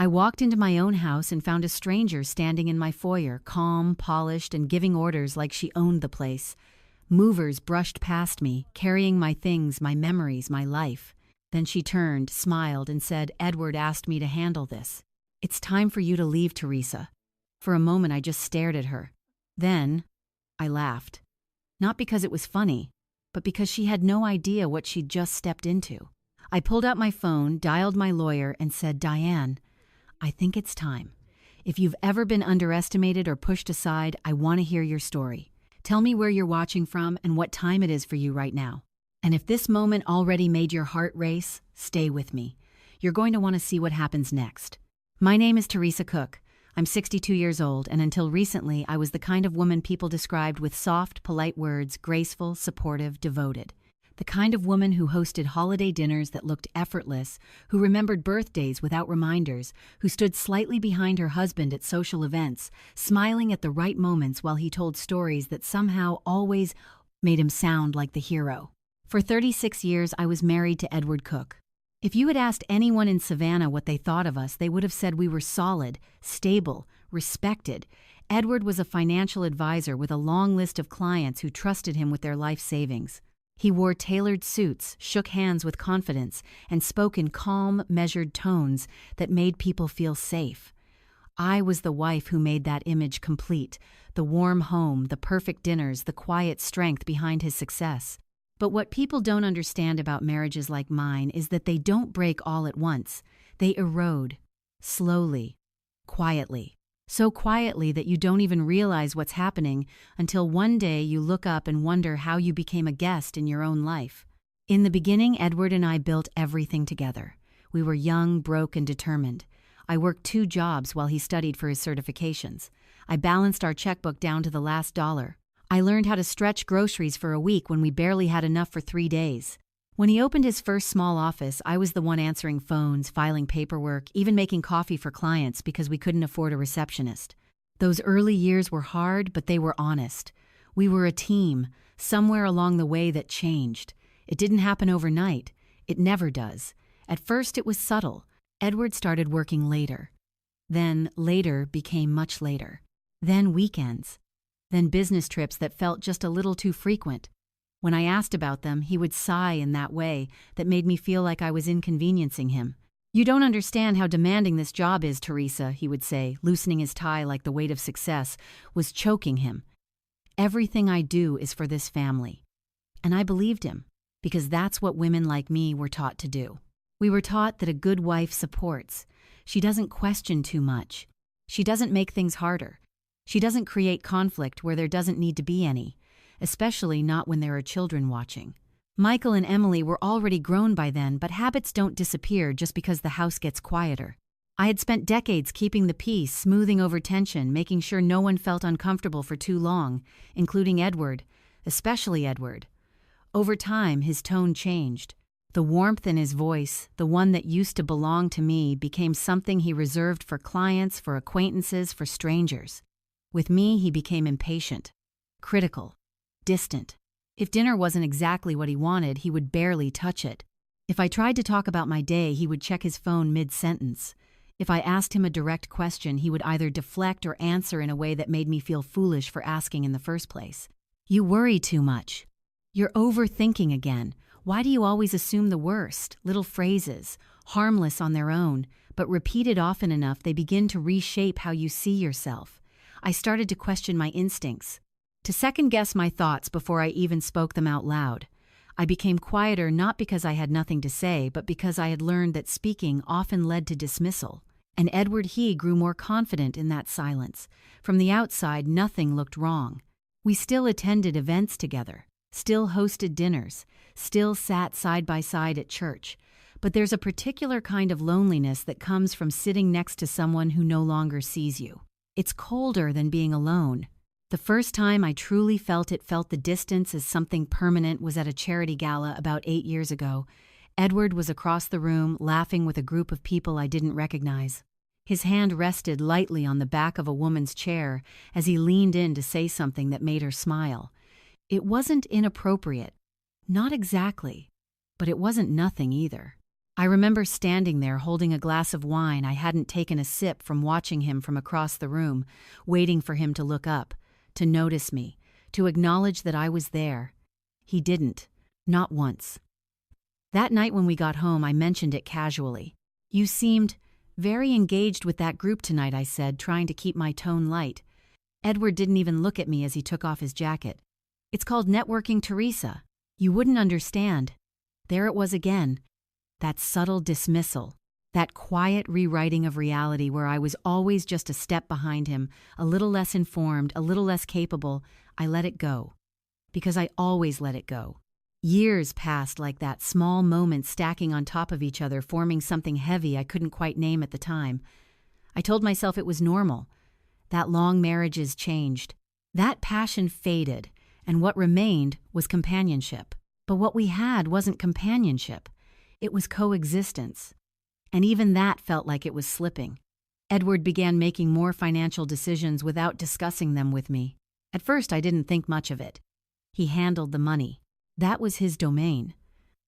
I walked into my own house and found a stranger standing in my foyer, calm, polished, and giving orders like she owned the place. Movers brushed past me, carrying my things, my memories, my life. Then she turned, smiled, and said, "Edward asked me to handle this. It's time for you to leave, Teresa." For a moment, I just stared at her. Then, I laughed. Not because it was funny, but because she had no idea what she'd just stepped into. I pulled out my phone, dialed my lawyer, and said, "Diane, I think it's time. If you've ever been underestimated or pushed aside, I want to hear your story. Tell me where you're watching from and what time it is for you right now. And if this moment already made your heart race, stay with me. You're going to want to see what happens next." My name is Teresa Cook. I'm 62 years old, and until recently, I was the kind of woman people described with soft, polite words, graceful, supportive, devoted. The kind of woman who hosted holiday dinners that looked effortless, who remembered birthdays without reminders, who stood slightly behind her husband at social events, smiling at the right moments while he told stories that somehow always made him sound like the hero. For 36 years, I was married to Edward Cook. If you had asked anyone in Savannah what they thought of us, they would have said we were solid, stable, respected. Edward was a financial advisor with a long list of clients who trusted him with their life savings. He wore tailored suits, shook hands with confidence, and spoke in calm, measured tones that made people feel safe. I was the wife who made that image complete, the warm home, the perfect dinners, the quiet strength behind his success. But what people don't understand about marriages like mine is that they don't break all at once. They erode, slowly, quietly. So quietly that you don't even realize what's happening until one day you look up and wonder how you became a guest in your own life. In the beginning, Edward and I built everything together. We were young, broke, and determined. I worked 2 jobs while he studied for his certifications. I balanced our checkbook down to the last dollar. I learned how to stretch groceries for a week when we barely had enough for 3 days. When he opened his first small office, I was the one answering phones, filing paperwork, even making coffee for clients because we couldn't afford a receptionist. Those early years were hard, but they were honest. We were a team, somewhere along the way that changed. It didn't happen overnight. It never does. At first, it was subtle. Edward started working later. Then later became much later. Then weekends. Then business trips that felt just a little too frequent. When I asked about them, he would sigh in that way that made me feel like I was inconveniencing him. "You don't understand how demanding this job is, Teresa," he would say, loosening his tie like the weight of success was choking him. "Everything I do is for this family." And I believed him, because that's what women like me were taught to do. We were taught that a good wife supports. She doesn't question too much. She doesn't make things harder. She doesn't create conflict where there doesn't need to be any. Especially not when there are children watching. Michael and Emily were already grown by then, but habits don't disappear just because the house gets quieter. I had spent decades keeping the peace, smoothing over tension, making sure no one felt uncomfortable for too long, including Edward, especially Edward. Over time, his tone changed. The warmth in his voice, the one that used to belong to me, became something he reserved for clients, for acquaintances, for strangers. With me, he became impatient, critical, distant. If dinner wasn't exactly what he wanted, he would barely touch it. If I tried to talk about my day, he would check his phone mid-sentence. If I asked him a direct question, he would either deflect or answer in a way that made me feel foolish for asking in the first place. "You worry too much. You're overthinking again. Why do you always assume the worst?" Little phrases, harmless on their own, but repeated often enough, they begin to reshape how you see yourself. I started to question my instincts, to second-guess my thoughts before I even spoke them out loud. I became quieter not because I had nothing to say, but because I had learned that speaking often led to dismissal. And Edward grew more confident in that silence. From the outside, nothing looked wrong. We still attended events together, still hosted dinners, still sat side by side at church. But there's a particular kind of loneliness that comes from sitting next to someone who no longer sees you. It's colder than being alone. The first time I truly felt the distance as something permanent was at a charity gala about 8 years ago. Edward was across the room, laughing with a group of people I didn't recognize. His hand rested lightly on the back of a woman's chair as he leaned in to say something that made her smile. It wasn't inappropriate. Not exactly. But it wasn't nothing either. I remember standing there holding a glass of wine I hadn't taken a sip from watching him from across the room, waiting for him to look up, to notice me, to acknowledge that I was there. He didn't. Not once. That night when we got home, I mentioned it casually. "You seemed very engaged with that group tonight," I said, trying to keep my tone light. Edward didn't even look at me as he took off his jacket. "It's called networking, Teresa. You wouldn't understand." There it was again. That subtle dismissal. That quiet rewriting of reality where I was always just a step behind him, a little less informed, a little less capable. I let it go. Because I always let it go. Years passed like that, small moments stacking on top of each other, forming something heavy I couldn't quite name at the time. I told myself it was normal. That long marriages changed. That passion faded, and what remained was companionship. But what we had wasn't companionship. It was coexistence. And even that felt like it was slipping. Edward began making more financial decisions without discussing them with me. At first, I didn't think much of it. He handled the money. That was his domain.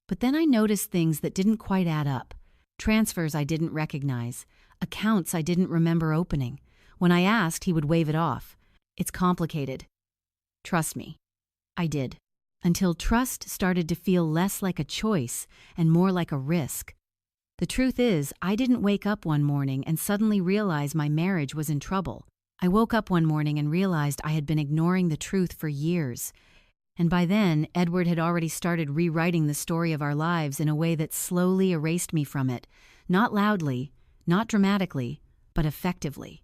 But then I noticed things that didn't quite add up. Transfers I didn't recognize. Accounts I didn't remember opening. When I asked, he would wave it off. "It's complicated." Trust me. I did. Until trust started to feel less like a choice and more like a risk. The truth is, I didn't wake up one morning and suddenly realize my marriage was in trouble. I woke up one morning and realized I had been ignoring the truth for years. And by then, Edward had already started rewriting the story of our lives in a way that slowly erased me from it. Not loudly, not dramatically, but effectively.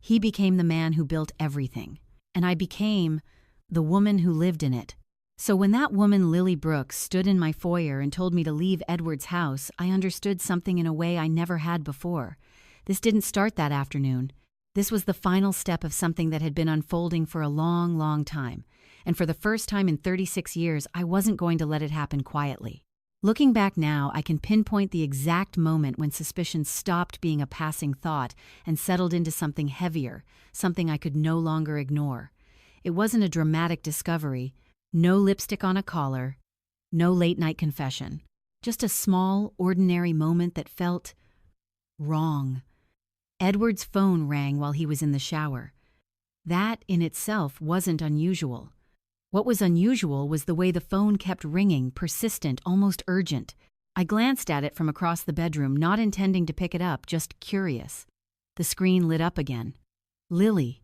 He became the man who built everything. And I became the woman who lived in it. So when that woman, Lily Brooks, stood in my foyer and told me to leave Edward's house, I understood something in a way I never had before. This didn't start that afternoon. This was the final step of something that had been unfolding for a long, long time. And for the first time in 36 years, I wasn't going to let it happen quietly. Looking back now, I can pinpoint the exact moment when suspicion stopped being a passing thought and settled into something heavier, something I could no longer ignore. It wasn't a dramatic discovery, no lipstick on a collar, no late-night confession. Just a small, ordinary moment that felt wrong. Edward's phone rang while he was in the shower. That, in itself, wasn't unusual. What was unusual was the way the phone kept ringing, persistent, almost urgent. I glanced at it from across the bedroom, not intending to pick it up, just curious. The screen lit up again. Lily.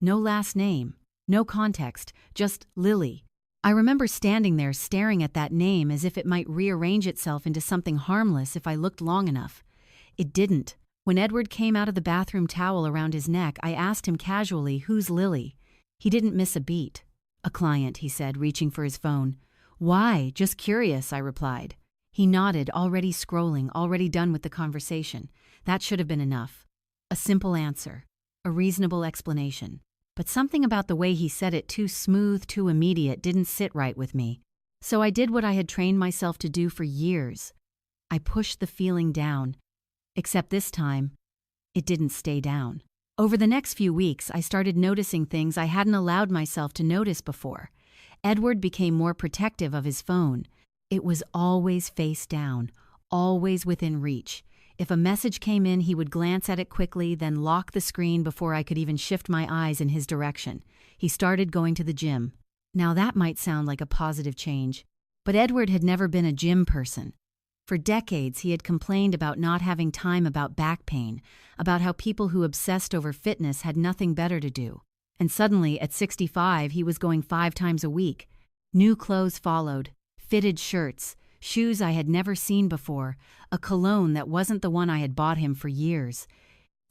No last name, no context, just Lily. I remember standing there staring at that name as if it might rearrange itself into something harmless if I looked long enough. It didn't. When Edward came out of the bathroom towel around his neck, I asked him casually, "Who's Lily?" He didn't miss a beat. "A client," he said, reaching for his phone. "Why? Just curious," I replied. He nodded, already scrolling, already done with the conversation. That should have been enough. A simple answer. A reasonable explanation. But something about the way he said it, too smooth, too immediate, didn't sit right with me. So I did what I had trained myself to do for years. I pushed the feeling down. Except this time, it didn't stay down. Over the next few weeks, I started noticing things I hadn't allowed myself to notice before. Edward became more protective of his phone. It was always face down, always within reach. If a message came in, he would glance at it quickly, then lock the screen before I could even shift my eyes in his direction. He started going to the gym. Now that might sound like a positive change, but Edward had never been a gym person. For decades, he had complained about not having time, about back pain, about how people who obsessed over fitness had nothing better to do. And suddenly, at 65, he was going 5 times a week. New clothes followed, fitted shirts, shoes I had never seen before, a cologne that wasn't the one I had bought him for years.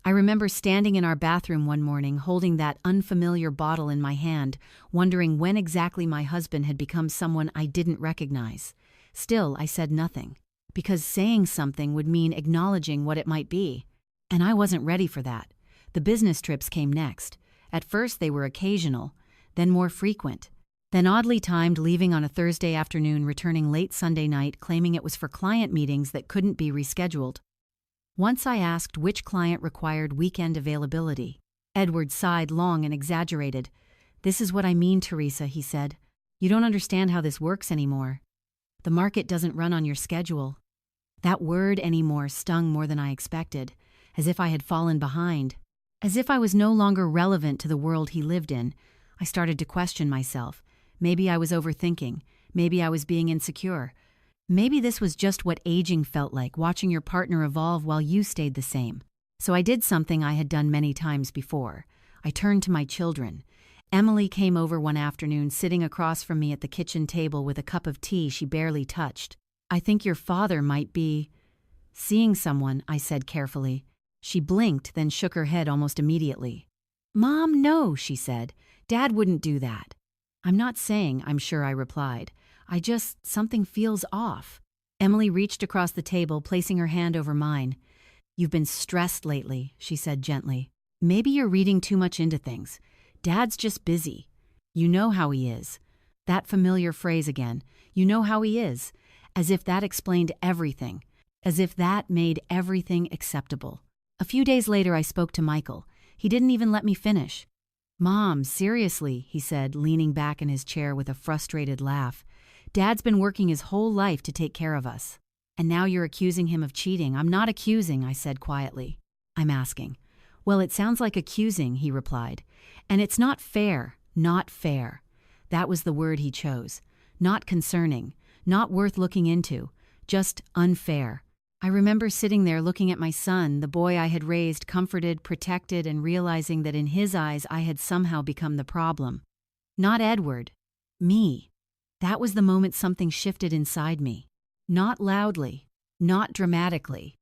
I remember standing in our bathroom one morning, holding that unfamiliar bottle in my hand, wondering when exactly my husband had become someone I didn't recognize. Still, I said nothing. Because saying something would mean acknowledging what it might be. And I wasn't ready for that. The business trips came next. At first they were occasional, then more frequent. Then oddly timed, leaving on a Thursday afternoon, returning late Sunday night, claiming it was for client meetings that couldn't be rescheduled. Once I asked which client required weekend availability. Edward sighed long and exaggerated. "This is what I mean, Teresa," he said. "You don't understand how this works anymore. The market doesn't run on your schedule." That word anymore stung more than I expected, as if I had fallen behind, as if I was no longer relevant to the world he lived in. I started to question myself. Maybe I was overthinking. Maybe I was being insecure. Maybe this was just what aging felt like, watching your partner evolve while you stayed the same. So I did something I had done many times before. I turned to my children. Emily came over one afternoon, sitting across from me at the kitchen table with a cup of tea she barely touched. "I think your father might be seeing someone," I said carefully. She blinked, then shook her head almost immediately. "Mom, no," she said. "Dad wouldn't do that." "I'm not saying I'm sure," I replied. Something feels off." Emily reached across the table, placing her hand over mine. "You've been stressed lately," she said gently. "Maybe you're reading too much into things. Dad's just busy. You know how he is." That familiar phrase again. You know how he is. As if that explained everything. As if that made everything acceptable. A few days later, I spoke to Michael. He didn't even let me finish. "Mom, seriously," he said, leaning back in his chair with a frustrated laugh. "Dad's been working his whole life to take care of us. And now you're accusing him of cheating." "I'm not accusing," I said quietly. "I'm asking." "Well, it sounds like accusing," he replied. "And it's not fair, not fair." That was the word he chose. Not concerning, not worth looking into, just unfair. I remember sitting there looking at my son, the boy I had raised, comforted, protected, and realizing that in his eyes I had somehow become the problem. Not Edward. Me. That was the moment something shifted inside me. Not loudly, not dramatically,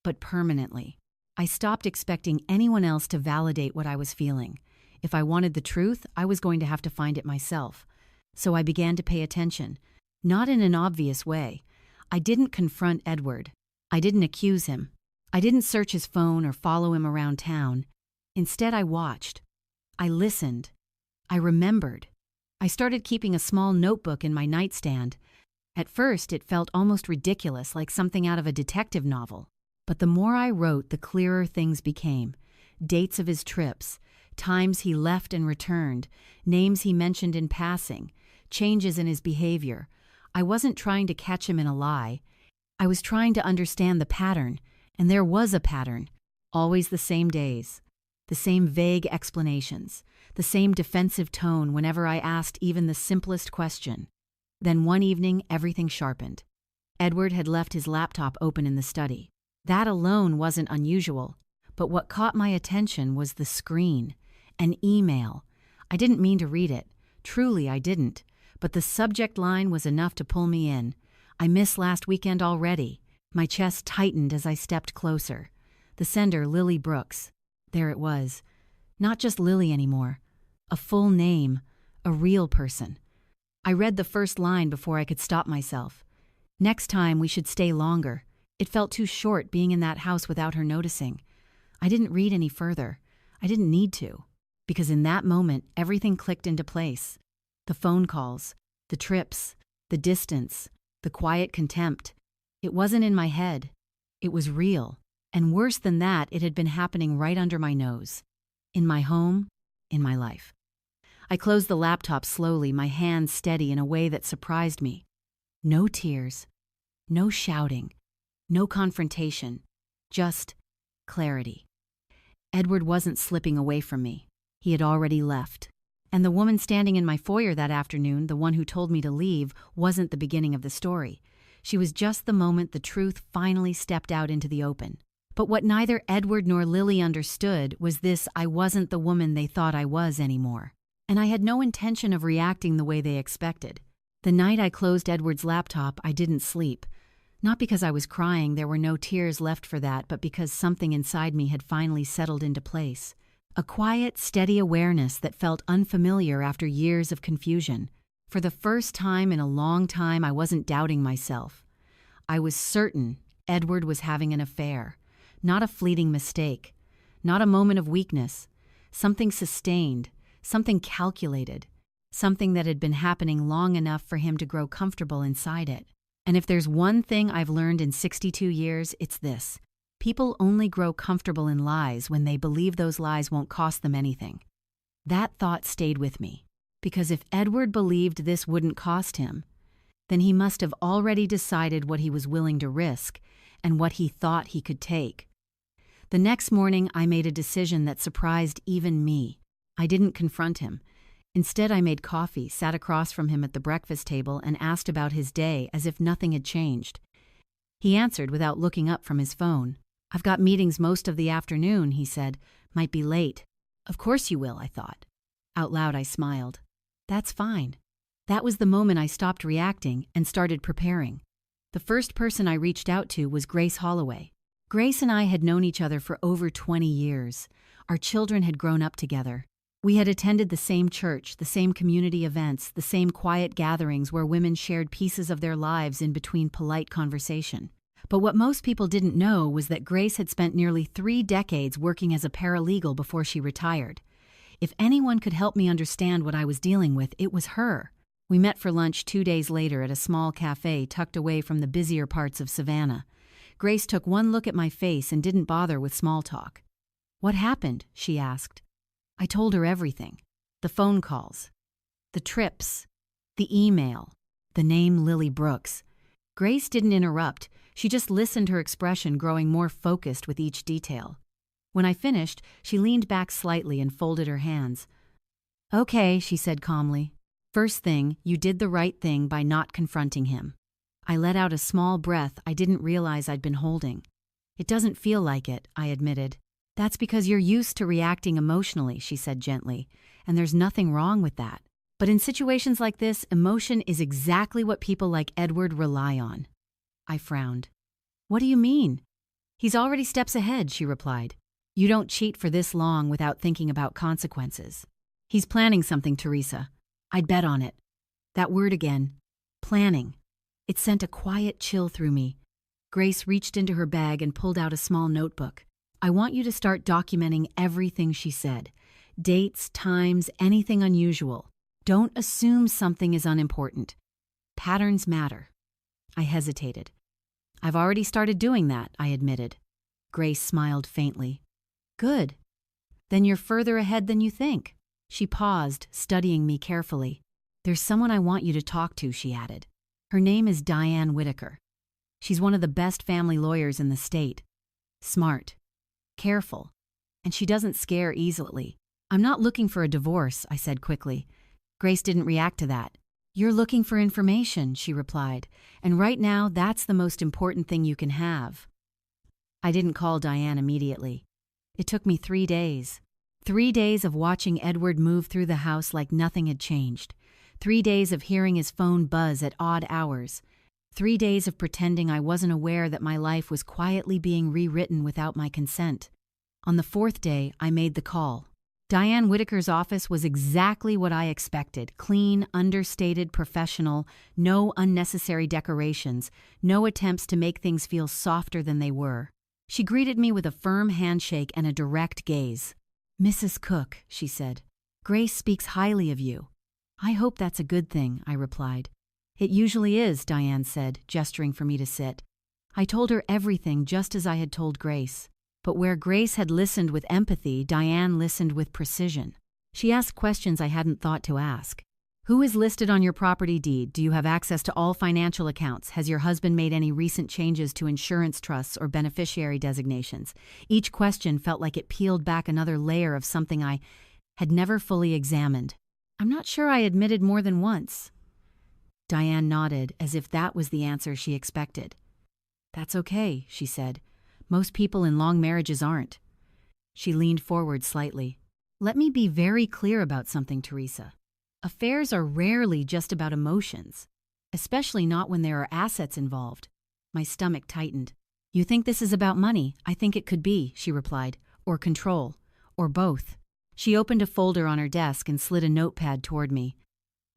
but permanently. I stopped expecting anyone else to validate what I was feeling. If I wanted the truth, I was going to have to find it myself. So I began to pay attention. Not in an obvious way. I didn't confront Edward. I didn't accuse him. I didn't search his phone or follow him around town. Instead, I watched. I listened. I remembered. I started keeping a small notebook in my nightstand. At first, it felt almost ridiculous, like something out of a detective novel. But the more I wrote, the clearer things became. Dates of his trips, times he left and returned, names he mentioned in passing, changes in his behavior. I wasn't trying to catch him in a lie. I was trying to understand the pattern, and there was a pattern. Always the same days, the same vague explanations, the same defensive tone whenever I asked even the simplest question. Then one evening, everything sharpened. Edward had left his laptop open in the study. That alone wasn't unusual, but what caught my attention was the screen. An email. I didn't mean to read it. Truly, I didn't. But the subject line was enough to pull me in. "I missed last weekend already." My chest tightened as I stepped closer. The sender, Lily Brooks. There it was. Not just Lily anymore. A full name. A real person. I read the first line before I could stop myself. "Next time we should stay longer." It felt too short being in that house without her noticing. I didn't read any further. I didn't need to. Because in that moment, everything clicked into place. The phone calls, the trips, the distance, the quiet contempt. It wasn't in my head. It was real. And worse than that, it had been happening right under my nose. In my home, in my life. I closed the laptop slowly, my hands steady in a way that surprised me. No tears. No shouting. No confrontation. Just clarity. Edward wasn't slipping away from me. He had already left. And the woman standing in my foyer that afternoon, the one who told me to leave, wasn't the beginning of the story. She was just the moment the truth finally stepped out into the open. But what neither Edward nor Lily understood was this: I wasn't the woman they thought I was anymore. And I had no intention of reacting the way they expected. The night I closed Edward's laptop, I didn't sleep. Not because I was crying, there were no tears left for that, but because something inside me had finally settled into place. A quiet, steady awareness that felt unfamiliar after years of confusion. For the first time in a long time, I wasn't doubting myself. I was certain Edward was having an affair. Not a fleeting mistake. Not a moment of weakness. Something sustained. Something calculated. Something that had been happening long enough for him to grow comfortable inside it. And if there's one thing I've learned in 62 years, it's this. People only grow comfortable in lies when they believe those lies won't cost them anything. That thought stayed with me. Because if Edward believed this wouldn't cost him, then he must have already decided what he was willing to risk, and what he thought he could take. The next morning, I made a decision that surprised even me. I didn't confront him. Instead, I made coffee, sat across from him at the breakfast table, and asked about his day as if nothing had changed. He answered without looking up from his phone. "I've got meetings most of the afternoon," he said. "Might be late." "Of course you will," I thought. Out loud, I smiled. "That's fine." That was the moment I stopped reacting and started preparing. The first person I reached out to was Grace Holloway. Grace and I had known each other for over 20 years. Our children had grown up together. We had attended the same church, the same community events, the same quiet gatherings where women shared pieces of their lives in between polite conversation. But what most people didn't know was that Grace had spent nearly 3 decades working as a paralegal before she retired. If anyone could help me understand what I was dealing with, it was her. We met for lunch 2 days later at a small cafe tucked away from the busier parts of Savannah. Grace took one look at my face and didn't bother with small talk. "What happened?" she asked. I told her everything. The phone calls, the trips, the email, the name Lily Brooks. Grace didn't interrupt. She just listened, her expression growing more focused with each detail. When I finished, she leaned back slightly and folded her hands. "Okay," she said calmly. "First thing, you did the right thing by not confronting him." I let out a small breath I didn't realize I'd been holding. "It doesn't feel like it," I admitted. "That's because you're used to reacting emotionally," she said gently, "and there's nothing wrong with that. But in situations like this, emotion is exactly what people like Edward rely on." I frowned. "What do you mean?" "He's already steps ahead," she replied. "You don't cheat for this long without thinking about consequences. He's planning something, Teresa. I'd bet on it." That word again. Planning. It sent a quiet chill through me. Grace reached into her bag and pulled out a small notebook. "I want you to start documenting everything," she said. "Dates, times, anything unusual. Don't assume something is unimportant. Patterns matter." I hesitated. "I've already started doing that," I admitted. Grace smiled faintly. "Good. Then you're further ahead than you think." She paused, studying me carefully. "There's someone I want you to talk to," she added. "Her name is Diane Whitaker. She's one of the best family lawyers in the state. Smart. Careful. And she doesn't scare easily." "I'm not looking for a divorce," I said quickly. Grace didn't react to that. "You're looking for information," she replied. "And right now, that's the most important thing you can have." I didn't call Diane immediately. It took me 3 days. 3 days of watching Edward move through the house like nothing had changed. 3 days of hearing his phone buzz at odd hours. 3 days of pretending I wasn't aware that my life was quietly being rewritten without my consent. On the 4th day, I made the call. Diane Whitaker's office was exactly what I expected. Clean, understated, professional, no unnecessary decorations, no attempts to make things feel softer than they were. She greeted me with a firm handshake and a direct gaze. "Mrs. Cook," she said, "Grace speaks highly of you." "I hope that's a good thing," I replied. "It usually is," Diane said, gesturing for me to sit. I told her everything just as I had told Grace. But where Grace had listened with empathy, Diane listened with precision. She asked questions I hadn't thought to ask. "Who is listed on your property deed? Do you have access to all financial accounts? Has your husband made any recent changes to insurance trusts or beneficiary designations?" Each question felt like it peeled back another layer of something I had never fully examined. "I'm not sure I admitted more than once." Diane nodded, as if that was the answer she expected. "That's okay," she said. "Most people in long marriages aren't." She leaned forward slightly. "Let me be very clear about something, Teresa. Affairs are rarely just about emotions, especially not when there are assets involved." My stomach tightened. "You think this is about money? I think it could be," she replied. "Or control. Or both." She opened a folder on her desk and slid a notepad toward me.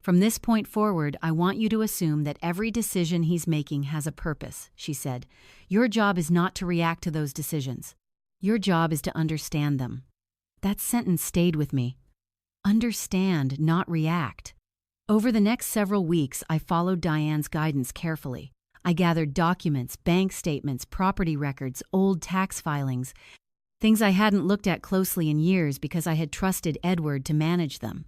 "From this point forward, I want you to assume that every decision he's making has a purpose," she said. "Your job is not to react to those decisions. Your job is to understand them." That sentence stayed with me. Understand, not react. Over the next several weeks, I followed Diane's guidance carefully. I gathered documents, bank statements, property records, old tax filings, things I hadn't looked at closely in years because I had trusted Edward to manage them.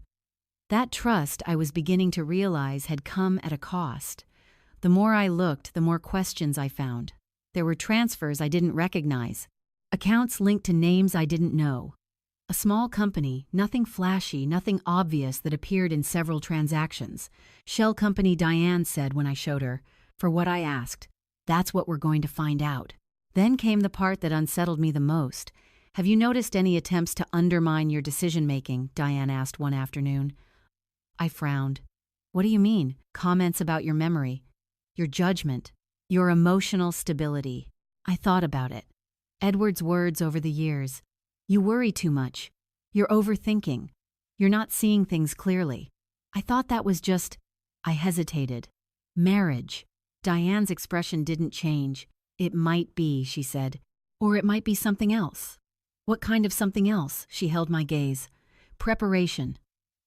That trust, I was beginning to realize, had come at a cost. The more I looked, the more questions I found. There were transfers I didn't recognize, accounts linked to names I didn't know. A small company, nothing flashy, nothing obvious that appeared in several transactions. Shell company, Diane said when I showed her. For what I asked. That's what we're going to find out. Then came the part that unsettled me the most. Have you noticed any attempts to undermine your decision-making? Diane asked one afternoon. I frowned. What do you mean? Comments about your memory, your judgment, your emotional stability. I thought about it. Edward's words over the years. You worry too much. You're overthinking. You're not seeing things clearly. I thought that was just... I hesitated. Marriage. Diane's expression didn't change. It might be, she said. Or it might be something else. What kind of something else? She held my gaze. Preparation.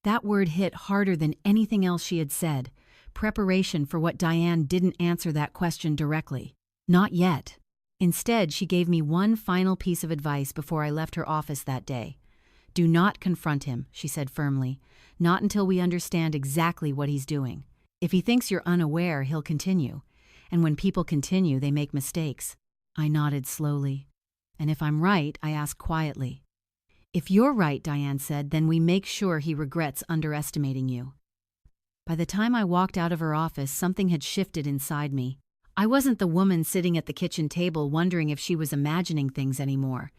That word hit harder than anything else she had said. Preparation for what Diane didn't answer that question directly. Not yet. Instead, she gave me one final piece of advice before I left her office that day. Do not confront him, she said firmly. Not until we understand exactly what he's doing. If he thinks you're unaware, he'll continue. And when people continue, they make mistakes. I nodded slowly. And if I'm right, I asked quietly. If you're right, Diane said, then we make sure he regrets underestimating you. By the time I walked out of her office, something had shifted inside me. I wasn't the woman sitting at the kitchen table wondering if she was imagining things anymore.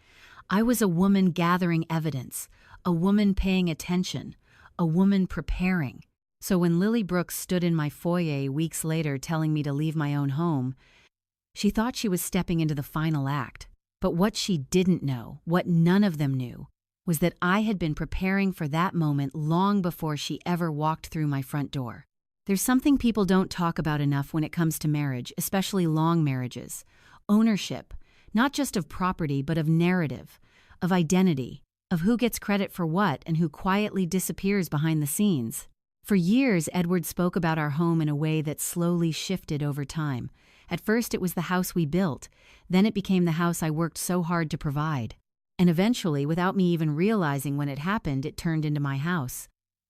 I was a woman gathering evidence, a woman paying attention, a woman preparing. So when Lily Brooks stood in my foyer weeks later telling me to leave my own home, she thought she was stepping into the final act. But what she didn't know, what none of them knew, was that I had been preparing for that moment long before she ever walked through my front door. There's something people don't talk about enough when it comes to marriage, especially long marriages. Ownership, not just of property, but of narrative, of identity, of who gets credit for what and who quietly disappears behind the scenes. For years, Edward spoke about our home in a way that slowly shifted over time. At first, it was the house we built. Then it became the house I worked so hard to provide. And eventually, without me even realizing when it happened, it turned into my house.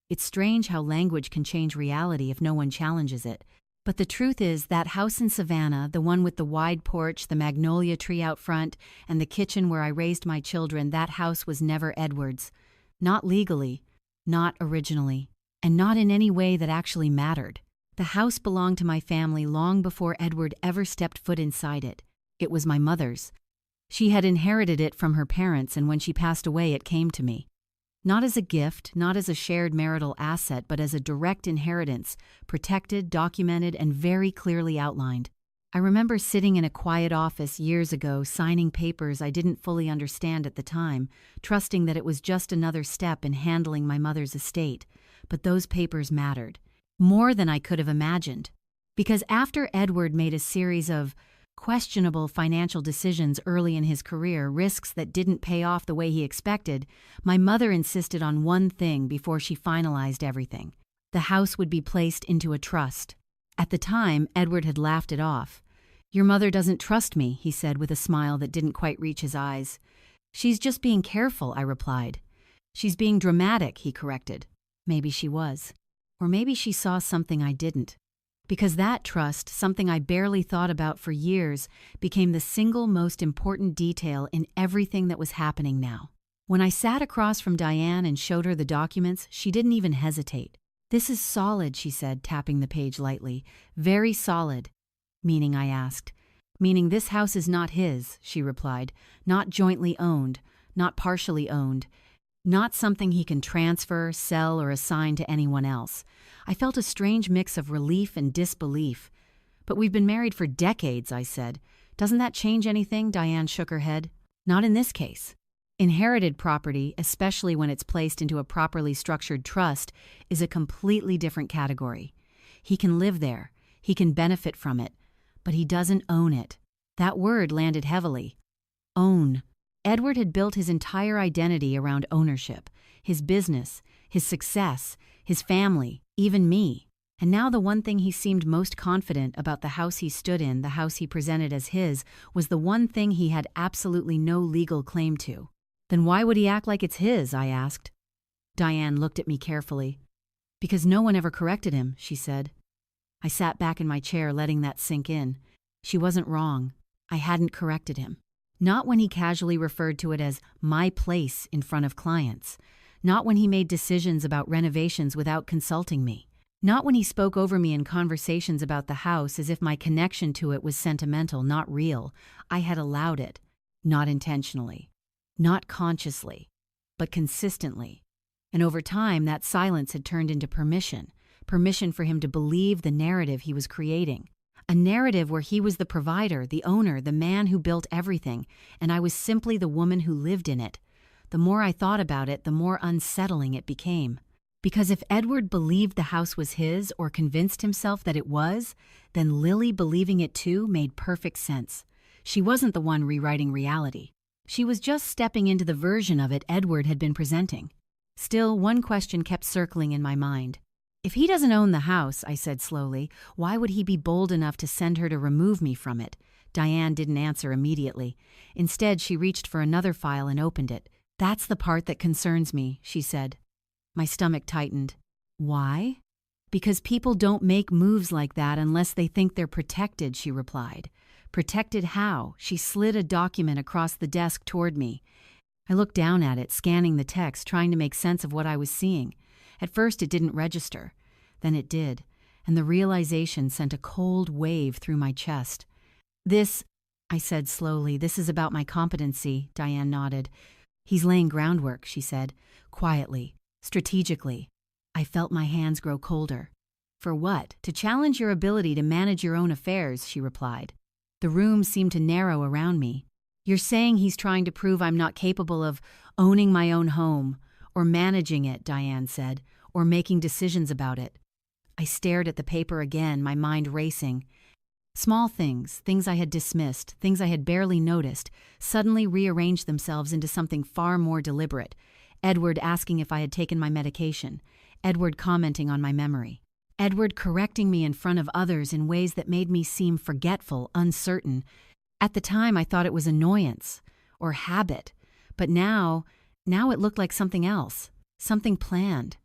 It's strange how language can change reality if no one challenges it. But the truth is, that house in Savannah, the one with the wide porch, the magnolia tree out front, and the kitchen where I raised my children, that house was never Edward's. Not legally, not originally, and not in any way that actually mattered. The house belonged to my family long before Edward ever stepped foot inside it. It was my mother's. She had inherited it from her parents, and when she passed away, it came to me. Not as a gift, not as a shared marital asset, but as a direct inheritance, protected, documented, and very clearly outlined. I remember sitting in a quiet office years ago, signing papers I didn't fully understand at the time, trusting that it was just another step in handling my mother's estate. But those papers mattered. More than I could have imagined. Because after Edward made a series of questionable financial decisions early in his career, risks that didn't pay off the way he expected, my mother insisted on one thing before she finalized everything. The house would be placed into a trust. At the time, Edward had laughed it off. Your mother doesn't trust me, he said with a smile that didn't quite reach his eyes. She's just being careful, I replied. She's being dramatic, he corrected. Maybe she was. Or maybe she saw something I didn't. Because that trust, something I barely thought about for years, became the single most important detail in everything that was happening now. When I sat across from Diane and showed her the documents, she didn't even hesitate. This is solid, she said, tapping the page lightly. Very solid. Meaning, I asked. Meaning this house is not his, she replied. Not jointly owned, not partially owned. Not something he can transfer, sell, or assign to anyone else. I felt a strange mix of relief and disbelief. But we've been married for decades, I said. Doesn't that change anything? Diane shook her head. Not in this case. Inherited property, especially when it's placed into a properly structured trust, is a completely different category. He can live there. He can benefit from it. But he doesn't own it. That word landed heavily. Own. Edward had built his entire identity around ownership, his business, his success, his family, even me. And now the one thing he seemed most confident about, the house he stood in, the house he presented as his, was the one thing he had absolutely no legal claim to. Then why would he act like it's his? I asked. Diane looked at me carefully. Because no one ever corrected him, she said. I sat back in my chair, letting that sink in. She wasn't wrong. I hadn't corrected him. Not when he casually referred to it as my place in front of clients. Not when he made decisions about renovations without consulting me. Not when he spoke over me in conversations about the house as if my connection to it was sentimental, not real. I had allowed it. Not intentionally. Not consciously. But consistently. And over time, that silence had turned into permission. Permission for him to believe the narrative he was creating. A narrative where he was the provider, the owner, the man who built everything, and I was simply the woman who lived in it. The more I thought about it, the more unsettling it became. Because if Edward believed the house was his or convinced himself that it was, then Lily believing it too made perfect sense. She wasn't the one rewriting reality. She was just stepping into the version of it Edward had been presenting. Still, one question kept circling in my mind. If he doesn't own the house, I said slowly, why would he be bold enough to send her to remove me from it? Diane didn't answer immediately. Instead, she reached for another file and opened it. That's the part that concerns me, she said. My stomach tightened. Why? Because people don't make moves like that unless they think they're protected, she replied. Protected how? She slid a document across the desk toward me. I looked down at it, scanning the text, trying to make sense of what I was seeing. At first, it didn't register. Then it did, and the realization sent a cold wave through my chest. This, I said slowly, this is about my competency, Diane nodded. He's laying groundwork, she said, quietly, strategically. I felt my hands grow colder. For what? To challenge your ability to manage your own affairs, she replied. The room seemed to narrow around me. You're saying he's trying to prove I'm not capable of owning my own home, or managing it, Diane said, or making decisions about it. I stared at the paper again, my mind racing. Small things I had dismissed, things I had barely noticed, suddenly rearranged themselves into something far more deliberate. Edward asking if I had taken my medication. Edward commenting on my memory. Edward correcting me in front of others in ways that made me seem forgetful, uncertain. At the time, I thought it was annoyance or habit, but now it looked like something else, something planned.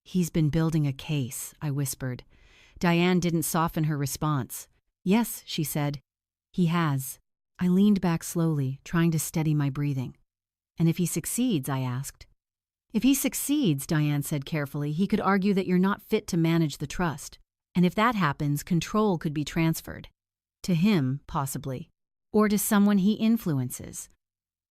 He's been building a case, I whispered. Diane didn't soften her response. Yes, she said. He has. I leaned back slowly, trying to steady my breathing. And if he succeeds, I asked. If he succeeds, Diane said carefully, he could argue that you're not fit to manage the trust. And if that happens, control could be transferred. To him, possibly. Or to someone he influences.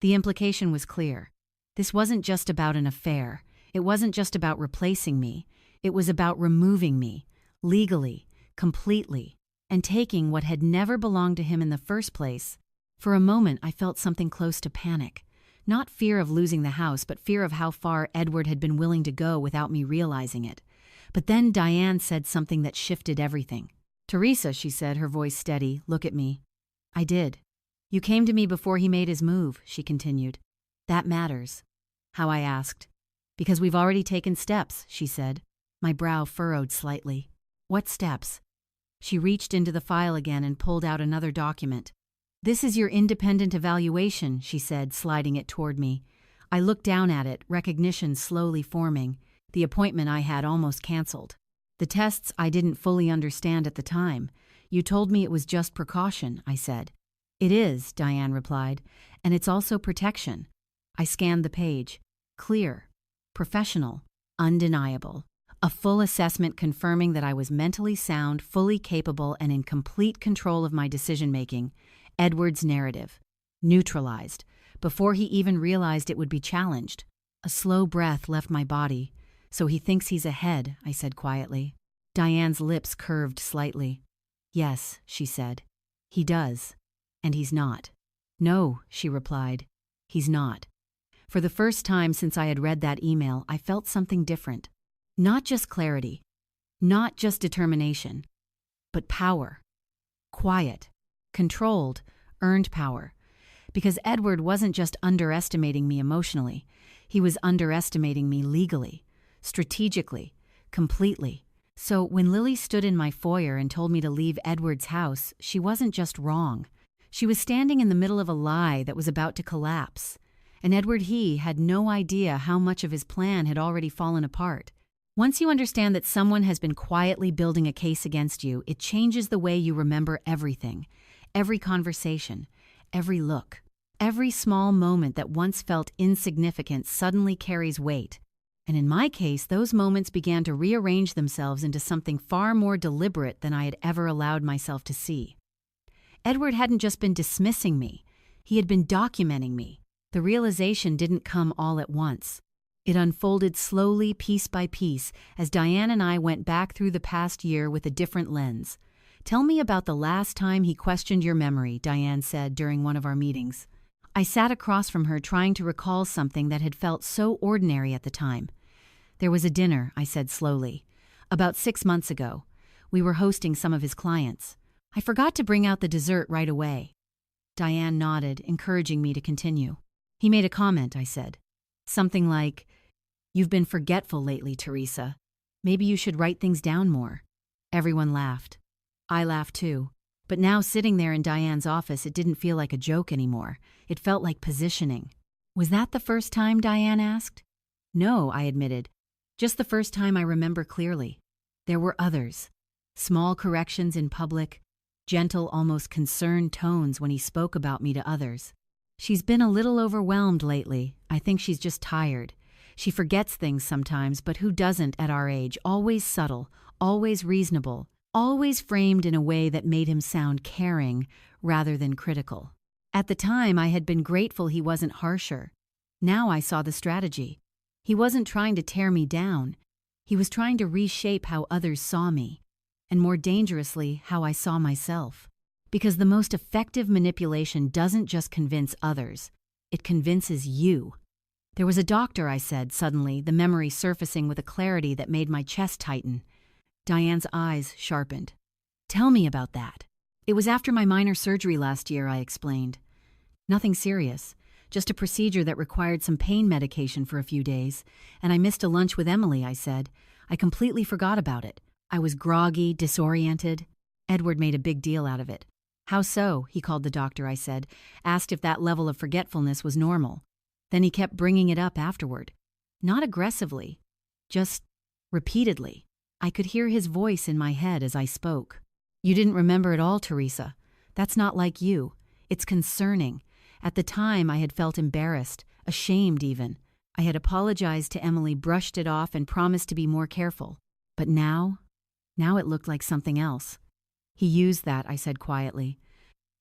The implication was clear. This wasn't just about an affair. It wasn't just about replacing me. It was about removing me, legally, completely, and taking what had never belonged to him in the first place. For a moment, I felt something close to panic. Not fear of losing the house, but fear of how far Edward had been willing to go without me realizing it. But then Diane said something that shifted everything. Teresa, she said, her voice steady, look at me. I did. You came to me before he made his move, she continued. That matters. How? I asked. Because we've already taken steps, she said. My brow furrowed slightly. What steps? She reached into the file again and pulled out another document. This is your independent evaluation, she said, sliding it toward me. I looked down at it, recognition slowly forming. The appointment I had almost canceled. The tests I didn't fully understand at the time. You told me it was just precaution, I said. It is, Diane replied, and it's also protection. I scanned the page. Clear. Professional. Undeniable. A full assessment confirming that I was mentally sound, fully capable, and in complete control of my decision-making. Edward's narrative. Neutralized. Before he even realized it would be challenged. A slow breath left my body. So he thinks he's ahead, I said quietly. Diane's lips curved slightly. Yes, she said. He does. And he's not. No, she replied. He's not. For the first time since I had read that email, I felt something different. Not just clarity. Not just determination. But power. Quiet. Controlled. Earned power. Because Edward wasn't just underestimating me emotionally. He was underestimating me legally. Strategically. Completely. So when Lily stood in my foyer and told me to leave Edward's house, she wasn't just wrong. She was standing in the middle of a lie that was about to collapse. And Edward had no idea how much of his plan had already fallen apart. Once you understand that someone has been quietly building a case against you, it changes the way you remember everything. Every conversation, every look. Every small moment that once felt insignificant suddenly carries weight. And in my case, those moments began to rearrange themselves into something far more deliberate than I had ever allowed myself to see. Edward hadn't just been dismissing me, he had been documenting me. The realization didn't come all at once. It unfolded slowly, piece by piece, as Diane and I went back through the past year with a different lens. "Tell me about the last time he questioned your memory," Diane said during one of our meetings. I sat across from her trying to recall something that had felt so ordinary at the time. "There was a dinner," I said slowly. "About 6 months ago. We were hosting some of his clients. I forgot to bring out the dessert right away." Diane nodded, encouraging me to continue. "He made a comment," I said. "Something like, 'You've been forgetful lately, Teresa. Maybe you should write things down more.'" Everyone laughed. I laughed too. But now, sitting there in Diane's office, it didn't feel like a joke anymore. It felt like positioning. "Was that the first time?" Diane asked. "No," I admitted. "Just the first time I remember clearly. There were others. Small corrections in public, gentle, almost concerned tones when he spoke about me to others. She's been a little overwhelmed lately. I think she's just tired. She forgets things sometimes, but who doesn't at our age? Always subtle, always reasonable, always framed in a way that made him sound caring rather than critical." At the time, I had been grateful he wasn't harsher. Now I saw the strategy. He wasn't trying to tear me down. He was trying to reshape how others saw me, and more dangerously, how I saw myself. Because the most effective manipulation doesn't just convince others, it convinces you. "There was a doctor," I said, suddenly, the memory surfacing with a clarity that made my chest tighten. Diane's eyes sharpened. "Tell me about that." "It was after my minor surgery last year," I explained. "Nothing serious, just a procedure that required some pain medication for a few days, and I missed a lunch with Emily," I said. "I completely forgot about it. I was groggy, disoriented." Edward made a big deal out of it. "How so?" He called the doctor, I said, asked if that level of forgetfulness was normal. Then he kept bringing it up afterward. Not aggressively, just repeatedly. I could hear his voice in my head as I spoke. "You didn't remember at all, Teresa. That's not like you. It's concerning. At the time, I had felt embarrassed, ashamed even. I had apologized to Emily, brushed it off, and promised to be more careful. But now it looked like something else." "He used that," I said quietly.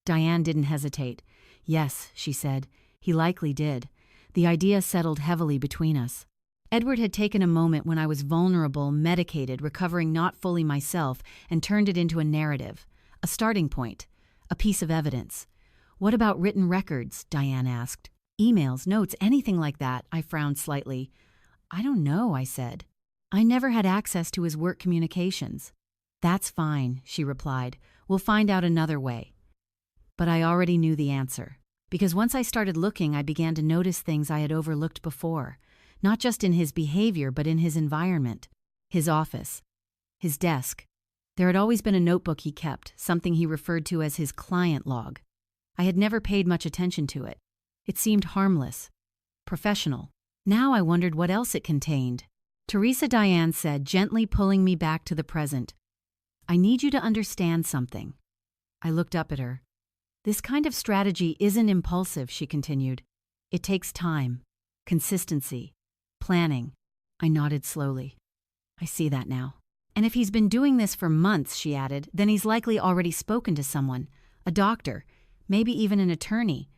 Diane didn't hesitate. "Yes," she said, "he likely did." The idea settled heavily between us. Edward had taken a moment when I was vulnerable, medicated, recovering not fully myself, and turned it into a narrative, a starting point, a piece of evidence. "What about written records?" Diane asked. "Emails, notes, anything like that?" I frowned slightly. "I don't know," I said. "I never had access to his work communications." "That's fine," she replied. "We'll find out another way." But I already knew the answer. Because once I started looking, I began to notice things I had overlooked before. Not just in his behavior, but in his environment. His office. His desk. There had always been a notebook he kept, something he referred to as his client log. I had never paid much attention to it. It seemed harmless. Professional. Now I wondered what else it contained. "Teresa," Diane said, gently pulling me back to the present. "I need you to understand something." I looked up at her. "This kind of strategy isn't impulsive," she continued. "It takes time, consistency, planning." I nodded slowly. "I see that now." "And if he's been doing this for months," she added, "then he's likely already spoken to someone, a doctor, maybe even an attorney."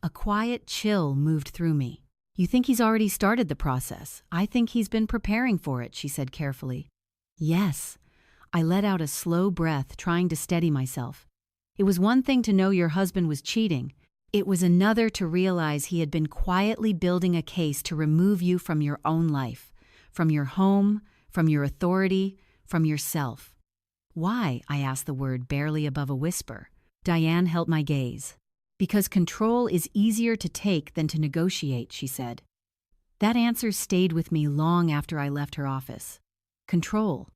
A quiet chill moved through me. "You think he's already started the process? I think he's been preparing for it," she said carefully. "Yes." I let out a slow breath, trying to steady myself. It was one thing to know your husband was cheating. It was another to realize he had been quietly building a case to remove you from your own life, from your home, from your authority, from yourself. "Why?" I asked, the word barely above a whisper. Diane held my gaze. "Because control is easier to take than to negotiate," she said. That answer stayed with me long after I left her office. Control.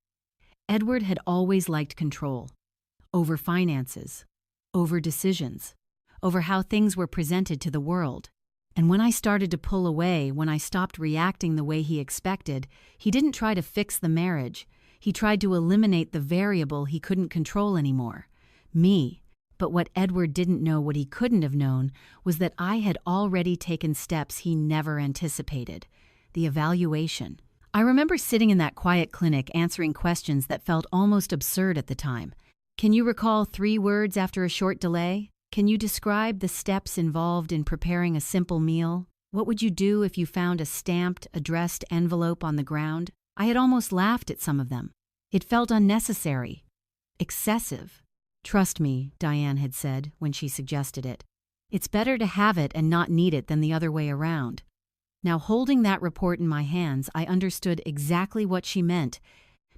Edward had always liked control. Over finances, over decisions, over how things were presented to the world. And when I started to pull away, when I stopped reacting the way he expected, he didn't try to fix the marriage. He tried to eliminate the variable he couldn't control anymore. Me. But what Edward didn't know, what he couldn't have known, was that I had already taken steps he never anticipated. The evaluation. I remember sitting in that quiet clinic answering questions that felt almost absurd at the time. Can you recall 3 words after a short delay? Can you describe the steps involved in preparing a simple meal? What would you do if you found a stamped, addressed envelope on the ground? I had almost laughed at some of them. It felt unnecessary. Excessive. Trust me, Diane had said when she suggested it. It's better to have it and not need it than the other way around. Now, holding that report in my hands, I understood exactly what she meant,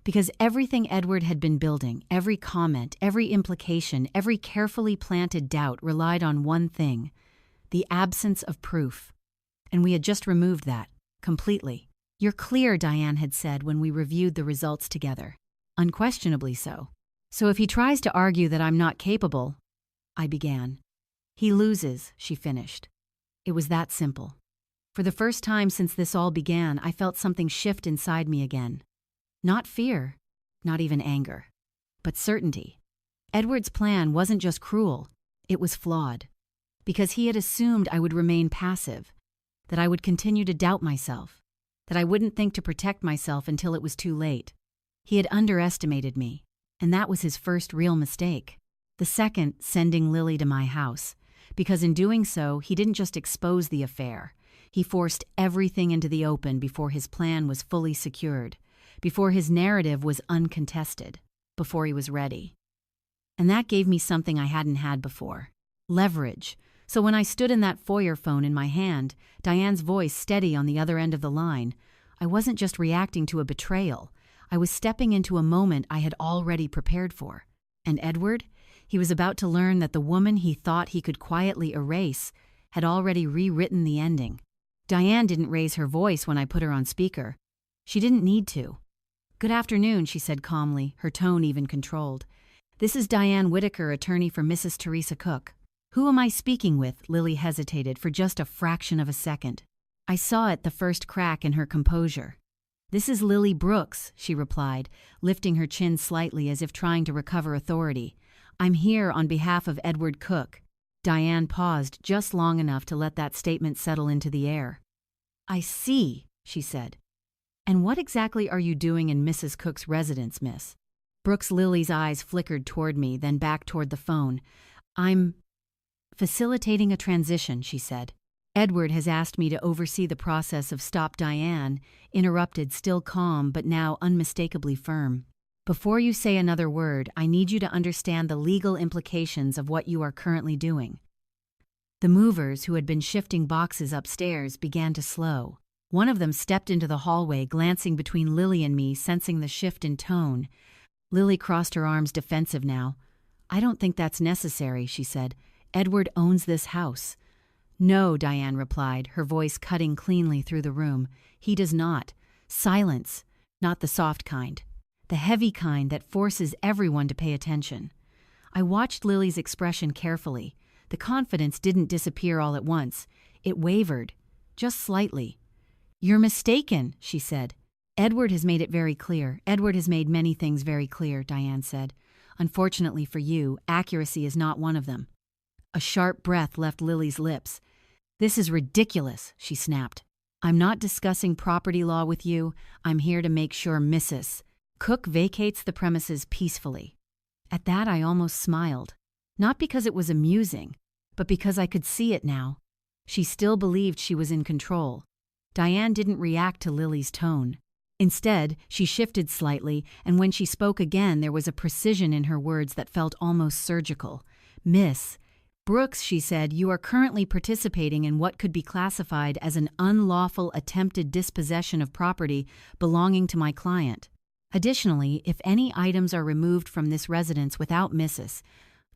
because everything Edward had been building, every comment, every implication, every carefully planted doubt relied on one thing: the absence of proof. And we had just removed that, completely. You're clear, Diane had said when we reviewed the results together. Unquestionably so. So if he tries to argue that I'm not capable, I began. He loses, she finished. It was that simple. For the first time since this all began, I felt something shift inside me again. Not fear, not even anger, but certainty. Edward's plan wasn't just cruel, it was flawed. Because he had assumed I would remain passive, that I would continue to doubt myself, that I wouldn't think to protect myself until it was too late. He had underestimated me, and that was his first real mistake. The second, sending Lily to my house, because in doing so, he didn't just expose the affair. He forced everything into the open before his plan was fully secured, before his narrative was uncontested, before he was ready. And that gave me something I hadn't had before: leverage. So when I stood in that foyer phone in my hand, Diane's voice steady on the other end of the line, I wasn't just reacting to a betrayal. I was stepping into a moment I had already prepared for. And Edward? He was about to learn that the woman he thought he could quietly erase had already rewritten the ending. Diane didn't raise her voice when I put her on speaker. She didn't need to. "Good afternoon," she said calmly, her tone even controlled. "This is Diane Whitaker, attorney for Mrs. Teresa Cook." "Who am I speaking with?" Lily hesitated for just a fraction of a second. I saw it, the first crack in her composure. "This is Lily Brooks," she replied, lifting her chin slightly as if trying to recover authority. "I'm here on behalf of Edward Cook." Diane paused just long enough to let that statement settle into the air. "I see," she said. "And what exactly are you doing in Mrs. Cook's residence, miss?" Brooks Lily's eyes flickered toward me, then back toward the phone. "I'm facilitating a transition," she said. "Edward has asked me to oversee the process of." Stop, Diane interrupted, still calm but now unmistakably firm. "Before you say another word, I need you to understand the legal implications of what you are currently doing." The movers, who had been shifting boxes upstairs, began to slow. One of them stepped into the hallway, glancing between Lily and me, sensing the shift in tone. Lily crossed her arms, defensive now. "I don't think that's necessary," she said. "Edward owns this house." "No," Diane replied, her voice cutting cleanly through the room. "He does not. Silence. Not the soft kind. The heavy kind that forces everyone to pay attention." I watched Lily's expression carefully. The confidence didn't disappear all at once. It wavered, just slightly. "You're mistaken," she said. "Edward has made it very clear. Edward has made many things very clear," Diane said. "Unfortunately for you, accuracy is not one of them." A sharp breath left Lily's lips. "This is ridiculous," she snapped. "I'm not discussing property law with you. I'm here to make sure Mrs. Cook vacates the premises peacefully." At that, I almost smiled. Not because it was amusing, but because I could see it now. She still believed she was in control. Diane didn't react to Lily's tone. Instead, she shifted slightly, and when she spoke again, there was a precision in her words that felt almost surgical. "Miss Brooks," she said, "you are currently participating in what could be classified as an unlawful attempted dispossession of property belonging to my client. Additionally, if any items are removed from this residence without Mrs.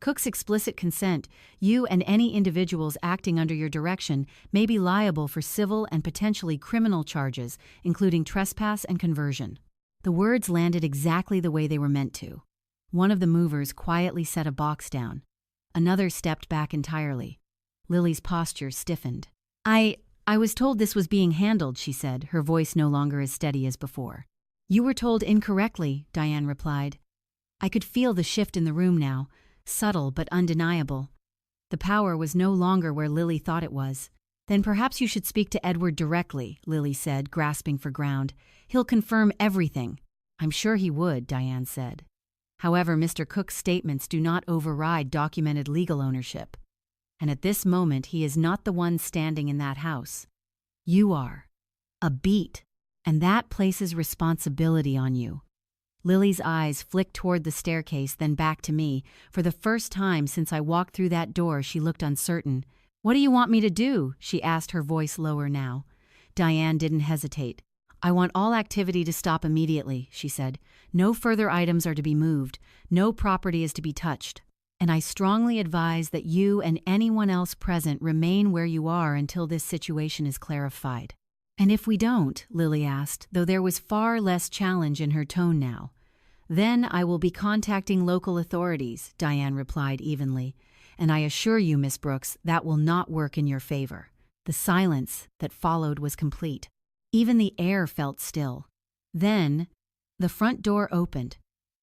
Cook's explicit consent, you and any individuals acting under your direction may be liable for civil and potentially criminal charges, including trespass and conversion." The words landed exactly the way they were meant to. One of the movers quietly set a box down. Another stepped back entirely. Lily's posture stiffened. I was told this was being handled," she said, her voice no longer as steady as before. "You were told incorrectly," Diane replied. I could feel the shift in the room now. subtle but undeniable. The power was no longer where Lily thought it was. "Then perhaps you should speak to Edward directly," Lily said, grasping for ground. "He'll confirm everything." "I'm sure he would," Diane said. "However, Mr. Cook's statements do not override documented legal ownership. And at this moment, he is not the one standing in that house. You are. A beat. And that places responsibility on you." Lily's eyes flicked toward the staircase, then back to me. For the first time since I walked through that door, she looked uncertain. "What do you want me to do?" she asked, her voice lower now. Diane didn't hesitate. "I want all activity to stop immediately," she said. "No further items are to be moved. No property is to be touched. And I strongly advise that you and anyone else present remain where you are until this situation is clarified." "And if we don't?" Lily asked, though there was far less challenge in her tone now. "Then I will be contacting local authorities," Diane replied evenly. "And I assure you, Miss Brooks, that will not work in your favor." The silence that followed was complete. Even the air felt still. Then, the front door opened.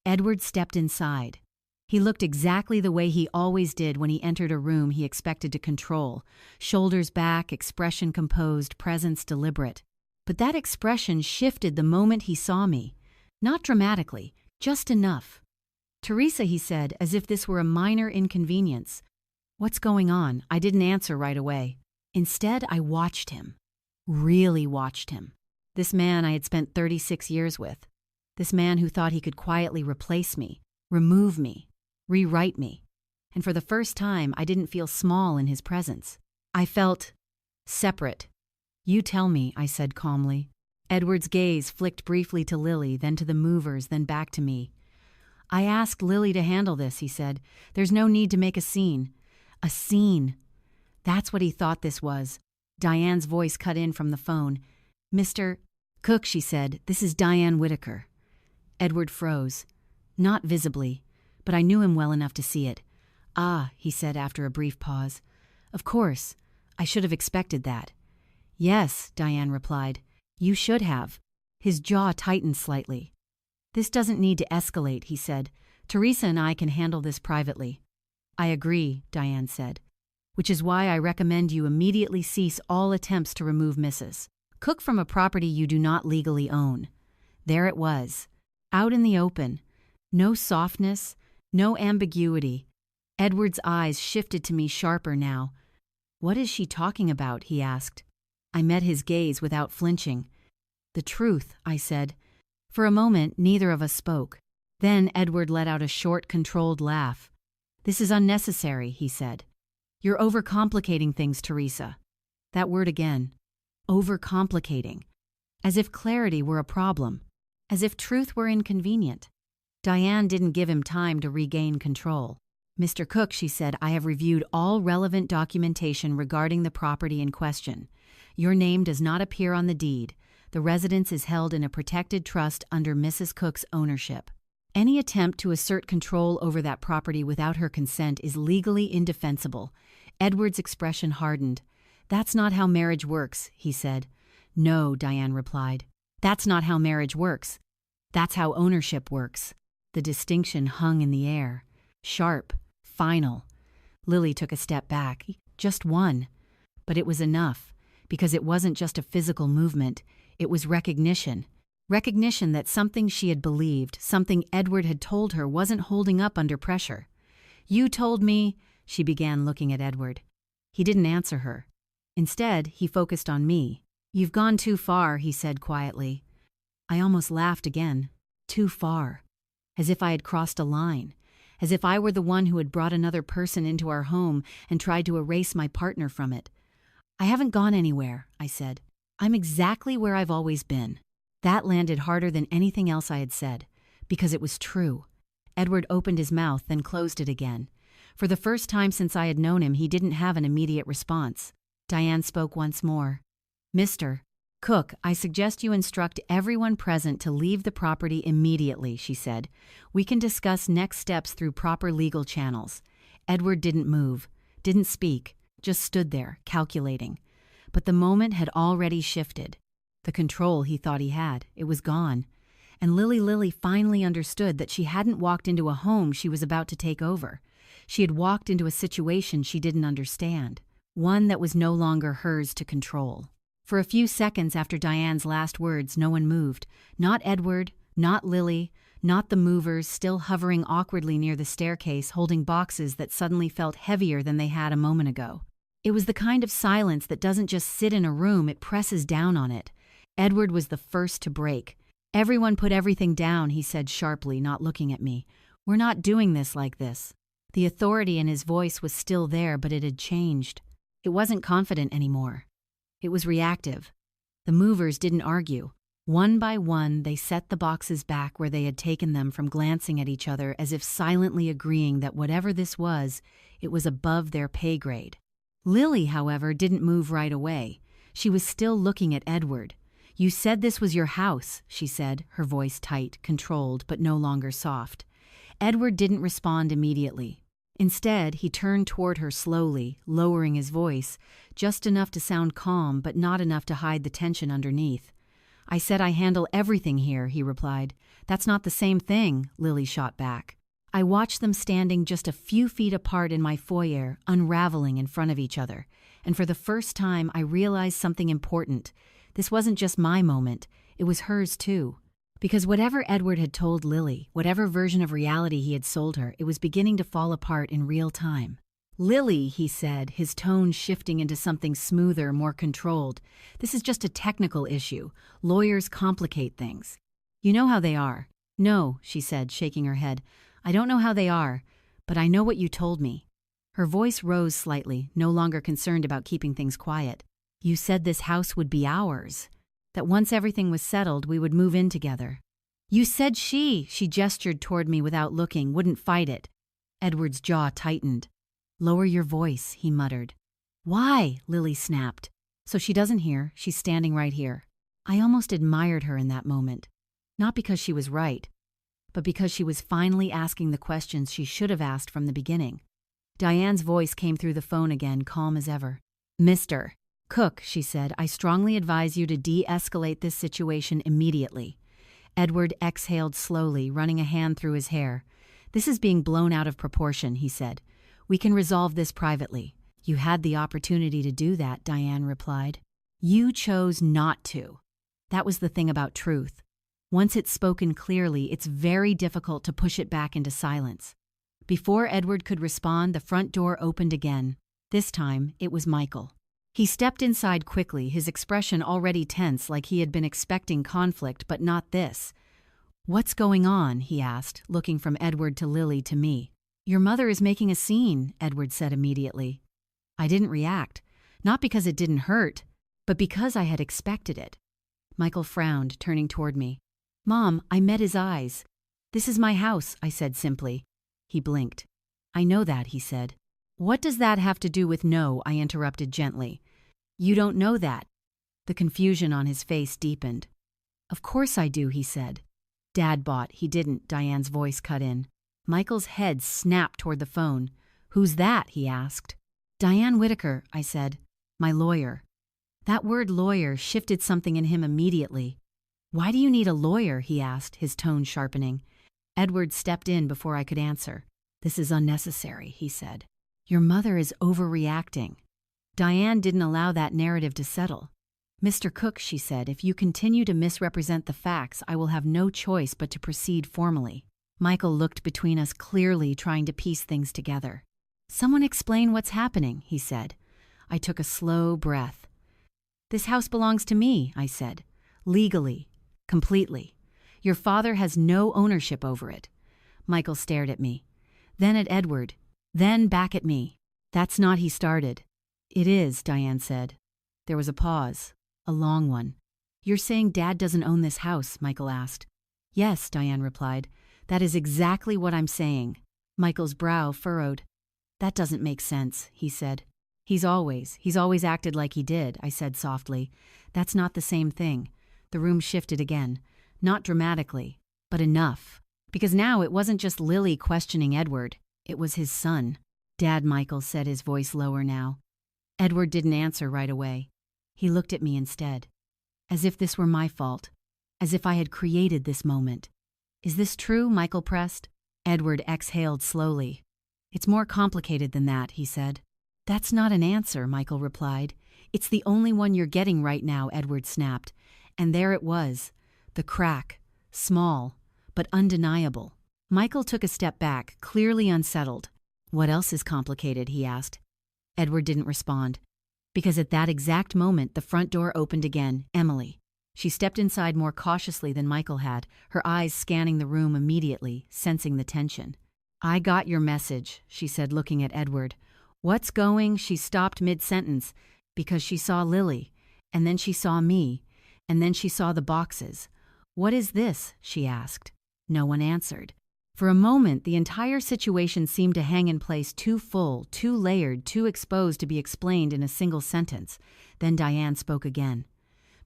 Edward stepped inside. He looked exactly the way he always did when he entered a room he expected to control. Shoulders back, expression composed, presence deliberate. But that expression shifted the moment he saw me. Not dramatically, just enough. "Teresa," he said, as if this were a minor inconvenience. "What's going on?" I didn't answer right away. Instead, I watched him. Really watched him. This man I had spent 36 years with. This man who thought he could quietly replace me, remove me, rewrite me. And for the first time, I didn't feel small in his presence. I felt separate. "You tell me," I said calmly. Edward's gaze flicked briefly to Lily, then to the movers, then back to me. "I asked Lily to handle this," he said. "There's no need to make a scene." A scene. That's what he thought this was. Diane's voice cut in from the phone. "Mr. Cook," she said, "this is Diane Whitaker." Edward froze. Not visibly, but I knew him well enough to see it. "Ah," he said after a brief pause. "Of course. I should have expected that." "Yes," Diane replied. "You should have." His jaw tightened slightly. "This doesn't need to escalate," he said. "Teresa and I can handle this privately." "I agree," Diane said. "Which is why I recommend you immediately cease all attempts to remove Mrs. Cook from a property you do not legally own." There it was, out in the open. No softness, no ambiguity. Edward's eyes shifted to me sharper now. "What is she talking about?" he asked. I met his gaze without flinching. "The truth," I said. For a moment, neither of us spoke. Then Edward let out a short, controlled laugh. "This is unnecessary," he said. "You're overcomplicating things, Teresa." That word again. Overcomplicating. As if clarity were a problem. As if truth were inconvenient. Diane didn't give him time to regain control. "Mr. Cook," she said, "I have reviewed all relevant documentation regarding the property in question. Your name does not appear on the deed. The residence is held in a protected trust under Mrs. Cook's ownership. Any attempt to assert control over that property without her consent is legally indefensible." Edward's expression hardened. "That's not how marriage works," he said. "No," Diane replied. "That's not how marriage works. That's how ownership works." The distinction hung in the air. Sharp. Final. Lily took a step back. Just one. But it was enough, because it wasn't just a physical movement. It was recognition. Recognition that something she had believed, something Edward had told her, wasn't holding up under pressure. "You told me," she began, looking at Edward. He didn't answer her. Instead, he focused on me. "You've gone too far," he said quietly. I almost laughed again. Too far. As if I had crossed a line. As if I were the one who had brought another person into our home and tried to erase my partner from it. "I haven't gone anywhere," I said. "I'm exactly where I've always been." That landed harder than anything else I had said, because it was true. Edward opened his mouth, then closed it again. For the first time since I had known him, he didn't have an immediate response. Diane spoke once more. "Mr. Cook, I suggest you instruct everyone present to leave the property immediately," she said. "We can discuss next steps through proper legal channels." Edward didn't move, didn't speak, just stood there, calculating. But the moment had already shifted. The control he thought he had, it was gone. And Lily finally understood that she hadn't walked into a home she was about to take over. She had walked into a situation she didn't understand, one that was no longer hers to control. For a few seconds after Diane's last words, no one moved. Not Edward, not Lily, not the movers still hovering awkwardly near the staircase holding boxes that suddenly felt heavier than they had a moment ago. It was the kind of silence that doesn't just sit in a room, it presses down on it. Edward was the first to break. "Everyone put everything down," he said sharply, not looking at me. "We're not doing this like this." The authority in his voice was still there, but it had changed. It wasn't confident anymore. It was reactive. The movers didn't argue. One by one, they set the boxes back where they had taken them, from glancing at each other as if silently agreeing that whatever this was, it was above their pay grade. Lily, however, didn't move right away. She was still looking at Edward. "You said this was your house," she said, her voice tight, controlled, but no longer soft. Edward didn't respond immediately. Instead, he turned toward her slowly, lowering his voice, just enough to sound calm but not enough to hide the tension underneath. "I said I handle everything here," he replied. "That's not the same thing," Lily shot back. I watched them standing just a few feet apart in my foyer, unraveling in front of each other. And for the first time, I realized something important. This wasn't just my moment, it was hers too. Because whatever Edward had told Lily, whatever version of reality he had sold her, it was beginning to fall apart in real time. "Lily," he said, his tone shifting into something smoother, more controlled, "this is just a technical issue. Lawyers complicate things. You know how they are." "No," she said, shaking her head. "I don't know how they are, but I know what you told me." Her voice rose slightly, no longer concerned about keeping things quiet. "You said this house would be ours. That once everything was settled, we would move in together. You said she gestured toward me without looking, wouldn't fight it." Edward's jaw tightened. "Lower your voice," he muttered. "Why?" Lily snapped. "So she doesn't hear, she's standing right here." I almost admired her in that moment. Not because she was right, but because she was finally asking the questions she should have asked from the beginning. Diane's voice came through the phone again, calm as ever. "Mr. Cook," she said, "I strongly advise you to de-escalate this situation immediately." Edward exhaled slowly, running a hand through his hair. "This is being blown out of proportion," he said. "We can resolve this privately." "You had the opportunity to do that," Diane replied. "You chose not to." That was the thing about truth. Once it's spoken clearly, it's very difficult to push it back into silence. Before Edward could respond, the front door opened again. This time, it was Michael. He stepped inside quickly, his expression already tense, like he had been expecting conflict, but not this. "What's going on?" he asked, looking from Edward to Lily to me. "Your mother is making a scene," Edward said immediately. I didn't react, not because it didn't hurt, but because I had expected it. Michael frowned, turning toward me. "Mom, I met his eyes." "This is my house," I said simply. He blinked. "I know that," he said. "What does that have to do with no?" I interrupted gently. "You don't know that." The confusion on his face deepened. "Of course I do," he said. "Dad bought, he didn't," Diane's voice cut in. Michael's head snapped toward the phone. "Who's that?" he asked. "Diane Whitaker," I said. "My lawyer." That word lawyer shifted something in him immediately. "Why do you need a lawyer?" he asked, his tone sharpening. Edward stepped in before I could answer. "This is unnecessary," he said. "Your mother is overreacting." Diane didn't allow that narrative to settle. "Mr. Cook," she said, "if you continue to misrepresent the facts, I will have no choice but to proceed formally." Michael looked between us clearly, trying to piece things together. "Someone explain what's happening," he said. I took a slow breath. "This house belongs to me," I said. "Legally. Completely. Your father has no ownership over it." Michael stared at me. Then at Edward. Then back at me. "That's not," he started. "It is," Diane said. There was a pause. A long one. "You're saying Dad doesn't own this house?" Michael asked. "Yes," Diane replied. "That is exactly what I'm saying." Michael's brow furrowed. "That doesn't make sense," he said. He's always acted like he did," I said softly. "That's not the same thing." The room shifted again. Not dramatically, but enough. Because now it wasn't just Lily questioning Edward. It was his son. "Dad," Michael said, his voice lower now. Edward didn't answer right away. He looked at me instead. As if this were my fault. As if I had created this moment. "Is this true?" Michael pressed. Edward exhaled slowly. It's more complicated than that, he said. That's not an answer, Michael replied. It's the only one you're getting right now, Edward snapped. And there it was, the crack, small, but undeniable. Michael took a step back, clearly unsettled. What else is complicated, he asked. Edward didn't respond, because at that exact moment the front door opened again. Emily. She stepped inside more cautiously than Michael had, her eyes scanning the room immediately, sensing the tension. I got your message, she said, looking at Edward. What's going? She stopped mid-sentence, because she saw Lily, and then she saw me, and then she saw the boxes. What is this? She asked. No one answered. For a moment, the entire situation seemed to hang in place, too full, too layered, too exposed to be explained in a single sentence. Then Diane spoke again.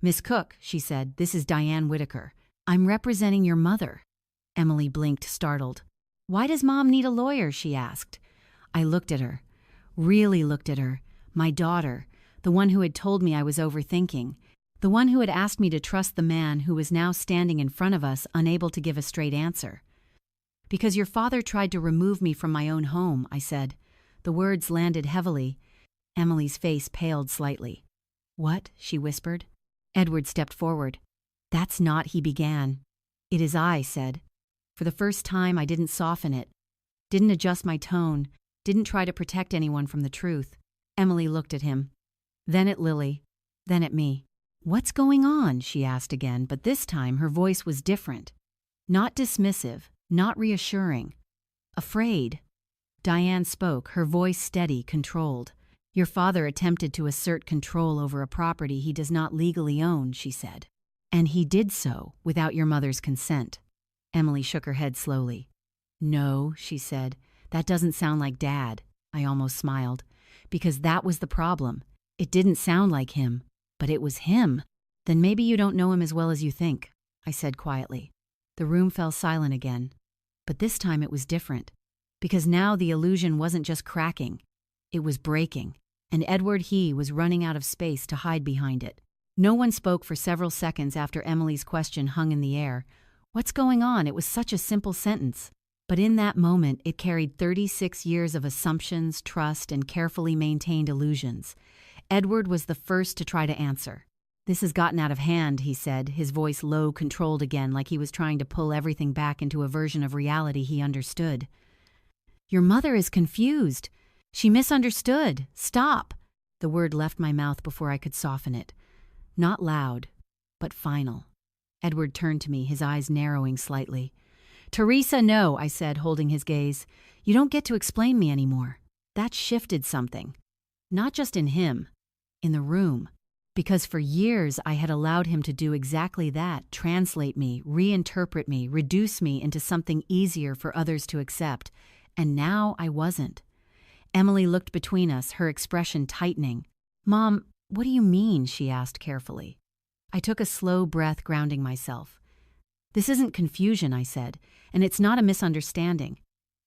Miss Cook, she said, this is Diane Whitaker. I'm representing your mother. Emily blinked, startled. Why does Mom need a lawyer? She asked. I looked at her. Really looked at her. My daughter, the one who had told me I was overthinking. The one who had asked me to trust the man who was now standing in front of us, unable to give a straight answer. Because your father tried to remove me from my own home, I said. The words landed heavily. Emily's face paled slightly. What? She whispered. Edward stepped forward. That's not, he began. It is I said. For the first time, I didn't soften it. Didn't adjust my tone. Didn't try to protect anyone from the truth. Emily looked at him. Then at Lily. Then at me. What's going on? She asked again, but this time her voice was different. Not dismissive. Not reassuring. Afraid. Diane spoke, her voice steady, controlled. Your father attempted to assert control over a property he does not legally own, she said. And he did so without your mother's consent. Emily shook her head slowly. No, she said. That doesn't sound like Dad. I almost smiled. Because that was the problem. It didn't sound like him. But it was him. Then maybe you don't know him as well as you think, I said quietly. The room fell silent again. But this time it was different. Because now the illusion wasn't just cracking. It was breaking. And Edward He was running out of space to hide behind it. No one spoke for several seconds after Emily's question hung in the air. What's going on? It was such a simple sentence. But in that moment, it carried 36 years of assumptions, trust, and carefully maintained illusions. Edward was the first to try to answer. This has gotten out of hand, he said, his voice low, controlled again, like he was trying to pull everything back into a version of reality he understood. Your mother is confused. She misunderstood. Stop. The word left my mouth before I could soften it. Not loud, but final. Edward turned to me, his eyes narrowing slightly. Teresa, no, I said, holding his gaze. You don't get to explain me anymore. That shifted something. Not just in him, in the room. Because for years I had allowed him to do exactly that, translate me, reinterpret me, reduce me into something easier for others to accept. And now I wasn't. Emily looked between us, her expression tightening. Mom, what do you mean? She asked carefully. I took a slow breath, grounding myself. This isn't confusion, I said, and it's not a misunderstanding.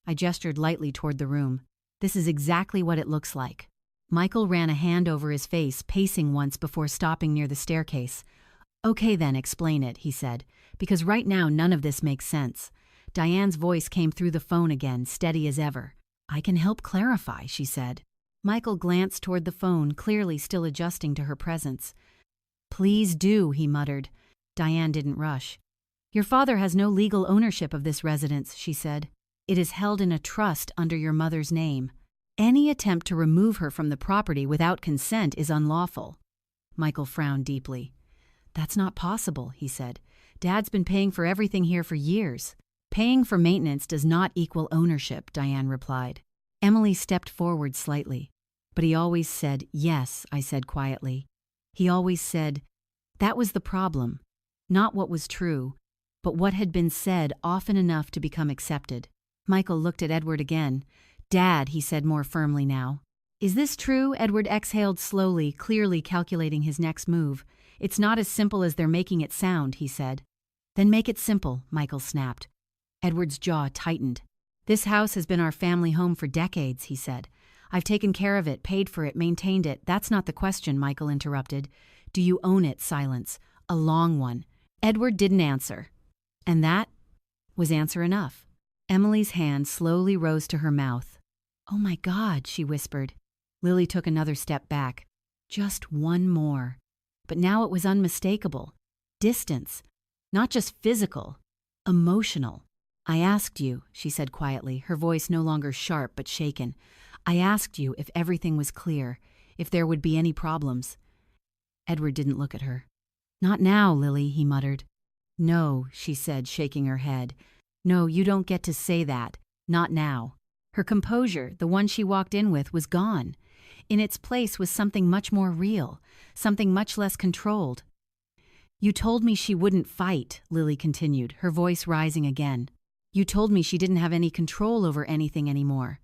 I gestured lightly toward the room. This is exactly what it looks like. Michael ran a hand over his face, pacing once before stopping near the staircase. Okay then, explain it, he said, because right now none of this makes sense. Diane's voice came through the phone again, steady as ever. I can help clarify, she said. Michael glanced toward the phone, clearly still adjusting to her presence. Please do, he muttered. Diane didn't rush. Your father has no legal ownership of this residence, she said. It is held in a trust under your mother's name. Any attempt to remove her from the property without consent is unlawful. Michael frowned deeply. That's not possible, he said. Dad's been paying for everything here for years. Paying for maintenance does not equal ownership, Diane replied. Emily stepped forward slightly. But he always said, yes, I said quietly. He always said, that was the problem. Not what was true, but what had been said often enough to become accepted. Michael looked at Edward again. Dad, he said more firmly now. Is this true? Edward exhaled slowly, clearly calculating his next move. It's not as simple as they're making it sound, he said. Then make it simple, Michael snapped. Edward's jaw tightened. This house has been our family home for decades, he said. I've taken care of it, paid for it, maintained it. That's not the question, Michael interrupted. Do you own it? Silence. A long one. Edward didn't answer. And that was answer enough. Emily's hand slowly rose to her mouth. "Oh my God," she whispered. Lily took another step back. Just one more. But now it was unmistakable. Distance. Not just physical. Emotional. "I asked you," she said quietly, her voice no longer sharp but shaken. "I asked you if everything was clear, if there would be any problems." Edward didn't look at her. "Not now, Lily," he muttered. "No," she said, shaking her head. "No, you don't get to say that. Not now." Her composure, the one she walked in with, was gone. In its place was something much more real, something much less controlled. "You told me she wouldn't fight," Lily continued, her voice rising again. "You told me she didn't have any control over anything anymore."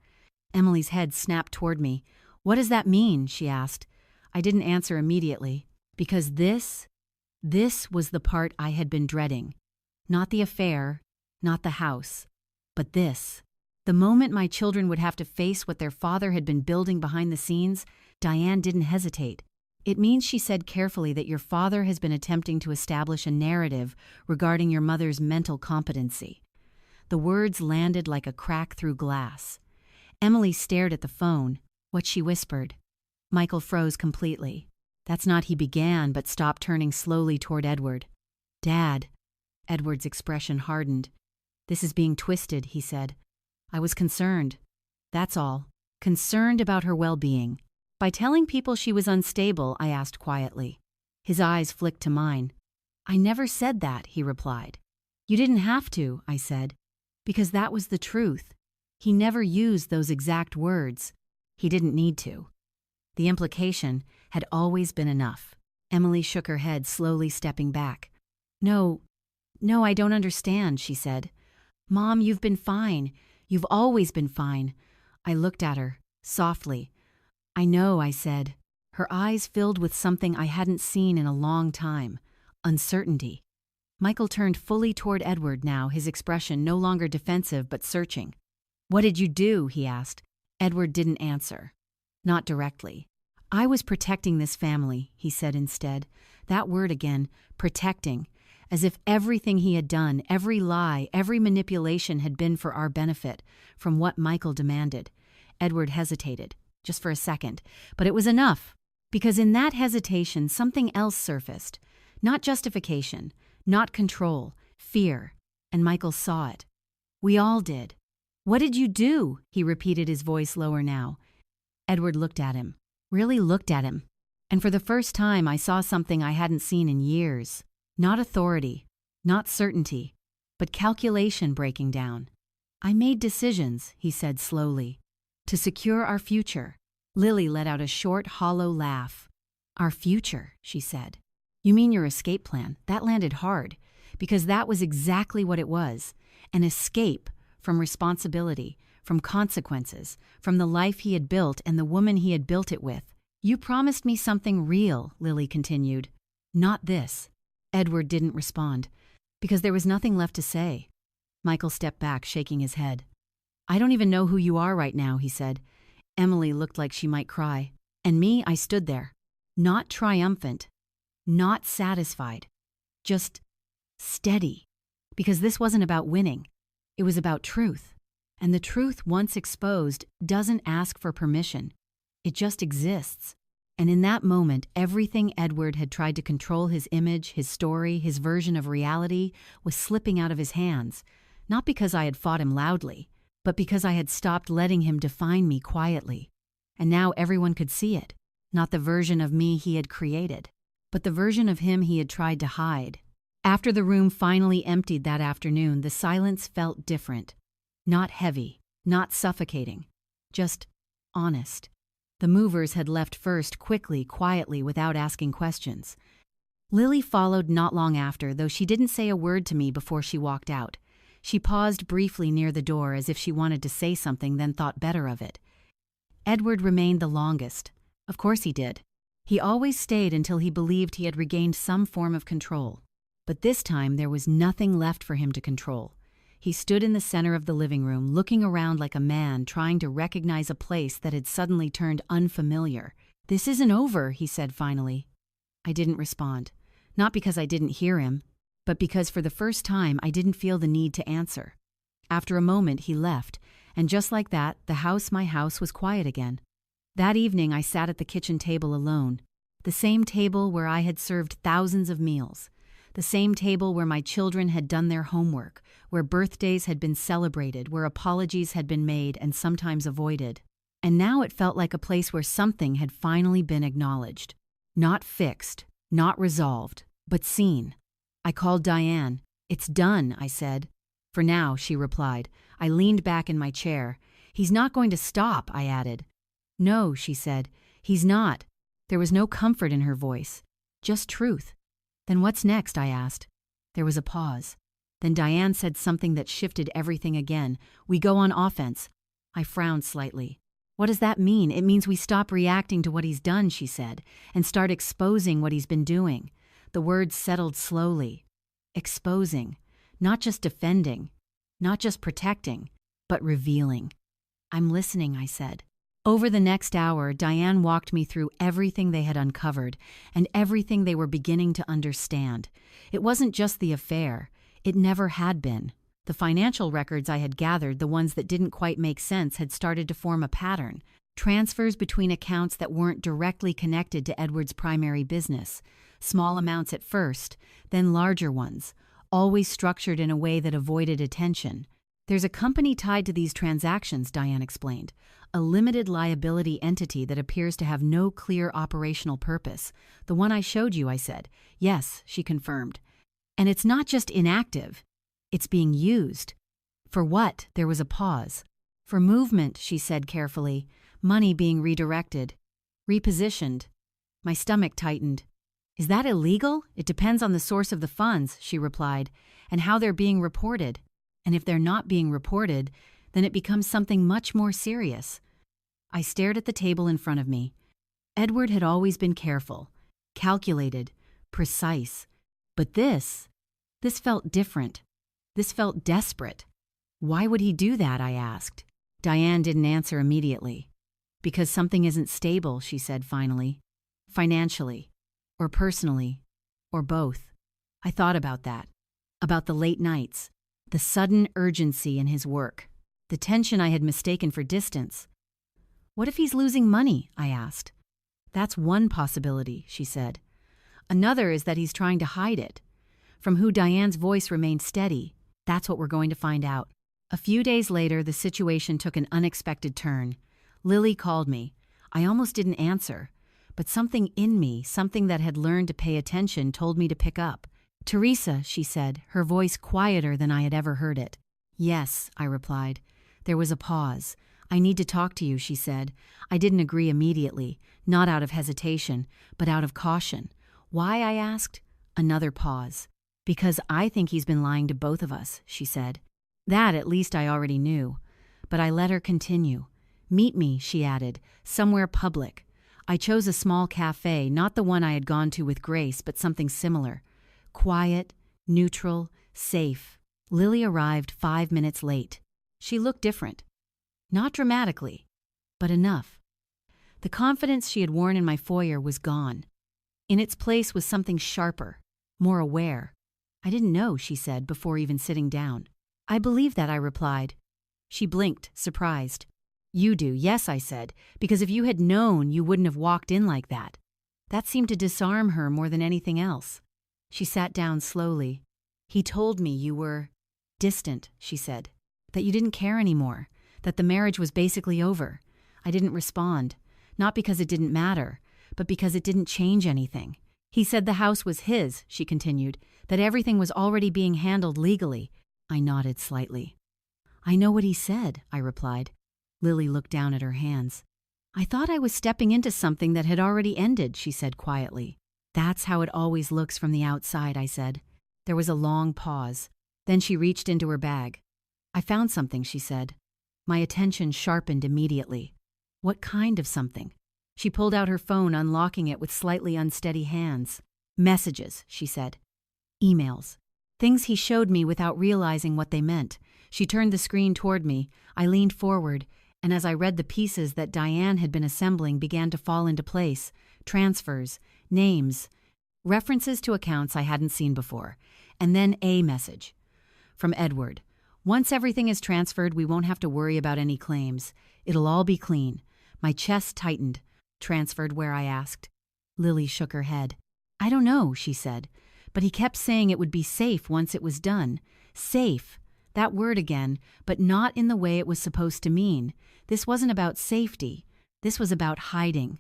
Emily's head snapped toward me. "What does that mean?" she asked. I didn't answer immediately, because this was the part I had been dreading. Not the affair, not the house, but this. The moment my children would have to face what their father had been building behind the scenes, Diane didn't hesitate. "It means," she said carefully, "that your father has been attempting to establish a narrative regarding your mother's mental competency." The words landed like a crack through glass. Emily stared at the phone. What she whispered. Michael froze completely. "That's not," he began, but stopped, turning slowly toward Edward. "Dad." Edward's expression hardened. "This is being twisted," he said. "I was concerned. That's all. Concerned about her well-being." "By telling people she was unstable?" I asked quietly. His eyes flicked to mine. "I never said that," he replied. "You didn't have to," I said, "because that was the truth." He never used those exact words. He didn't need to. The implication had always been enough. Emily shook her head, slowly stepping back. No, I don't understand," she said. "Mom, you've been fine. You've always been fine." I looked at her, softly. "I know," I said. Her eyes filled with something I hadn't seen in a long time. Uncertainty. Michael turned fully toward Edward now, his expression no longer defensive but searching. "What did you do?" he asked. Edward didn't answer. Not directly. "I was protecting this family," he said instead. That word again, protecting. As if everything he had done, every lie, every manipulation had been for our benefit, from what Michael demanded. Edward hesitated, just for a second, but it was enough. Because in that hesitation, something else surfaced. Not justification, not control, fear. And Michael saw it. We all did. "What did you do?" he repeated, his voice lower now. Edward looked at him, really looked at him. And for the first time, I saw something I hadn't seen in years. Not authority, not certainty, but calculation breaking down. "I made decisions," he said slowly, "to secure our future." Lily let out a short, hollow laugh. "Our future," she said. "You mean your escape plan?" That landed hard, because that was exactly what it was. An escape from responsibility, from consequences, from the life he had built and the woman he had built it with. "You promised me something real," Lily continued. "Not this." Edward didn't respond, because there was nothing left to say. Michael stepped back, shaking his head. "I don't even know who you are right now," he said. Emily looked like she might cry. And me, I stood there. Not triumphant, not satisfied, just steady. Because this wasn't about winning. It was about truth. And the truth, once exposed, doesn't ask for permission. It just exists. And in that moment, everything Edward had tried to control, his image, his story, his version of reality, was slipping out of his hands. Not because I had fought him loudly, but because I had stopped letting him define me quietly. And now everyone could see it. Not the version of me he had created, but the version of him he had tried to hide. After the room finally emptied that afternoon, the silence felt different. Not heavy, not suffocating, just honest. The movers had left first, quickly, quietly, without asking questions. Lily followed not long after, though she didn't say a word to me before she walked out. She paused briefly near the door as if she wanted to say something, then thought better of it. Edward remained the longest. Of course he did. He always stayed until he believed he had regained some form of control. But this time there was nothing left for him to control. He stood in the center of the living room, looking around like a man trying to recognize a place that had suddenly turned unfamiliar. "This isn't over," he said finally. I didn't respond. Not because I didn't hear him, but because for the first time I didn't feel the need to answer. After a moment, he left, and just like that, my house was quiet again. That evening, I sat at the kitchen table alone, the same table where I had served thousands of meals, the same table where my children had done their homework, where birthdays had been celebrated, where apologies had been made and sometimes avoided. And now it felt like a place where something had finally been acknowledged. Not fixed, not resolved, but seen. I called Diane. "It's done," I said. "For now," she replied. I leaned back in my chair. "He's not going to stop," I added. "No," she said. "He's not." There was no comfort in her voice, just truth. "Then what's next?" I asked. There was a pause. Then Diane said something that shifted everything again. "We go on offense." I frowned slightly. "What does that mean?" "It means we stop reacting to what he's done," she said, "and start exposing what he's been doing." The words settled slowly. Exposing. Not just defending. Not just protecting. But revealing. "I'm listening," I said. Over the next hour, Diane walked me through everything they had uncovered and everything they were beginning to understand. It wasn't just the affair. It never had been. The financial records I had gathered, the ones that didn't quite make sense, had started to form a pattern. Transfers between accounts that weren't directly connected to Edward's primary business. Small amounts at first, then larger ones, always structured in a way that avoided attention. "There's a company tied to these transactions," Diane explained. "A limited liability entity that appears to have no clear operational purpose. The one I showed you," I said. "Yes," she confirmed. "And it's not just inactive. It's being used." "For what?" There was a pause. "For movement," she said carefully. "Money being redirected. Repositioned." My stomach tightened. "Is that illegal?" "It depends on the source of the funds," she replied, "and how they're being reported. And if they're not being reported, then it becomes something much more serious." I stared at the table in front of me. Edward had always been careful, calculated, precise. But this felt different. This felt desperate. "Why would he do that?" I asked. Diane didn't answer immediately. "Because something isn't stable," she said finally. "Financially. Or personally. Or both." I thought about that. About the late nights. The sudden urgency in his work. The tension I had mistaken for distance. "What if he's losing money?" I asked. "That's one possibility," she said. "Another is that he's trying to hide it." From who Diane's voice remained steady. "That's what we're going to find out." A few days later, the situation took an unexpected turn. Lily called me. I almost didn't answer. But something in me, something that had learned to pay attention, told me to pick up. "Teresa," she said, her voice quieter than I had ever heard it. "Yes," I replied. There was a pause. "I need to talk to you," she said. I didn't agree immediately, not out of hesitation, but out of caution. "Why?" I asked. Another pause. "Because I think he's been lying to both of us," she said. That at least I already knew. But I let her continue. "Meet me," she added, "somewhere public." I chose a small cafe, not the one I had gone to with Grace, but something similar. Quiet, neutral, safe. Lily arrived 5 minutes late. She looked different. Not dramatically, but enough. The confidence she had worn in my foyer was gone. In its place was something sharper, more aware. "I didn't know," she said, before even sitting down. "I believe that," I replied. She blinked, surprised. "You do." "Yes," I said, "because if you had known, you wouldn't have walked in like that." That seemed to disarm her more than anything else. She sat down slowly. "He told me you were distant," she said, "that you didn't care anymore, that the marriage was basically over." I didn't respond, not because it didn't matter, but because it didn't change anything. "He said the house was his," she continued, "that everything was already being handled legally." I nodded slightly. "I know what he said," I replied. Lily looked down at her hands. "I thought I was stepping into something that had already ended," she said quietly. "That's how it always looks from the outside," I said. There was a long pause. Then she reached into her bag. "I found something," she said. My attention sharpened immediately. "What kind of something?" She pulled out her phone, unlocking it with slightly unsteady hands. "Messages," she said. "Emails. Things he showed me without realizing what they meant." She turned the screen toward me. I leaned forward, and as I read, the pieces that Diane had been assembling began to fall into place. Transfers, names, references to accounts I hadn't seen before, and then a message. From Edward. Once everything is transferred, we won't have to worry about any claims. It'll all be clean. My chest tightened. Transferred where, I asked. Lily shook her head. I don't know, she said. But he kept saying it would be safe once it was done. Safe. That word again, but not in the way it was supposed to mean. This wasn't about safety. This was about hiding.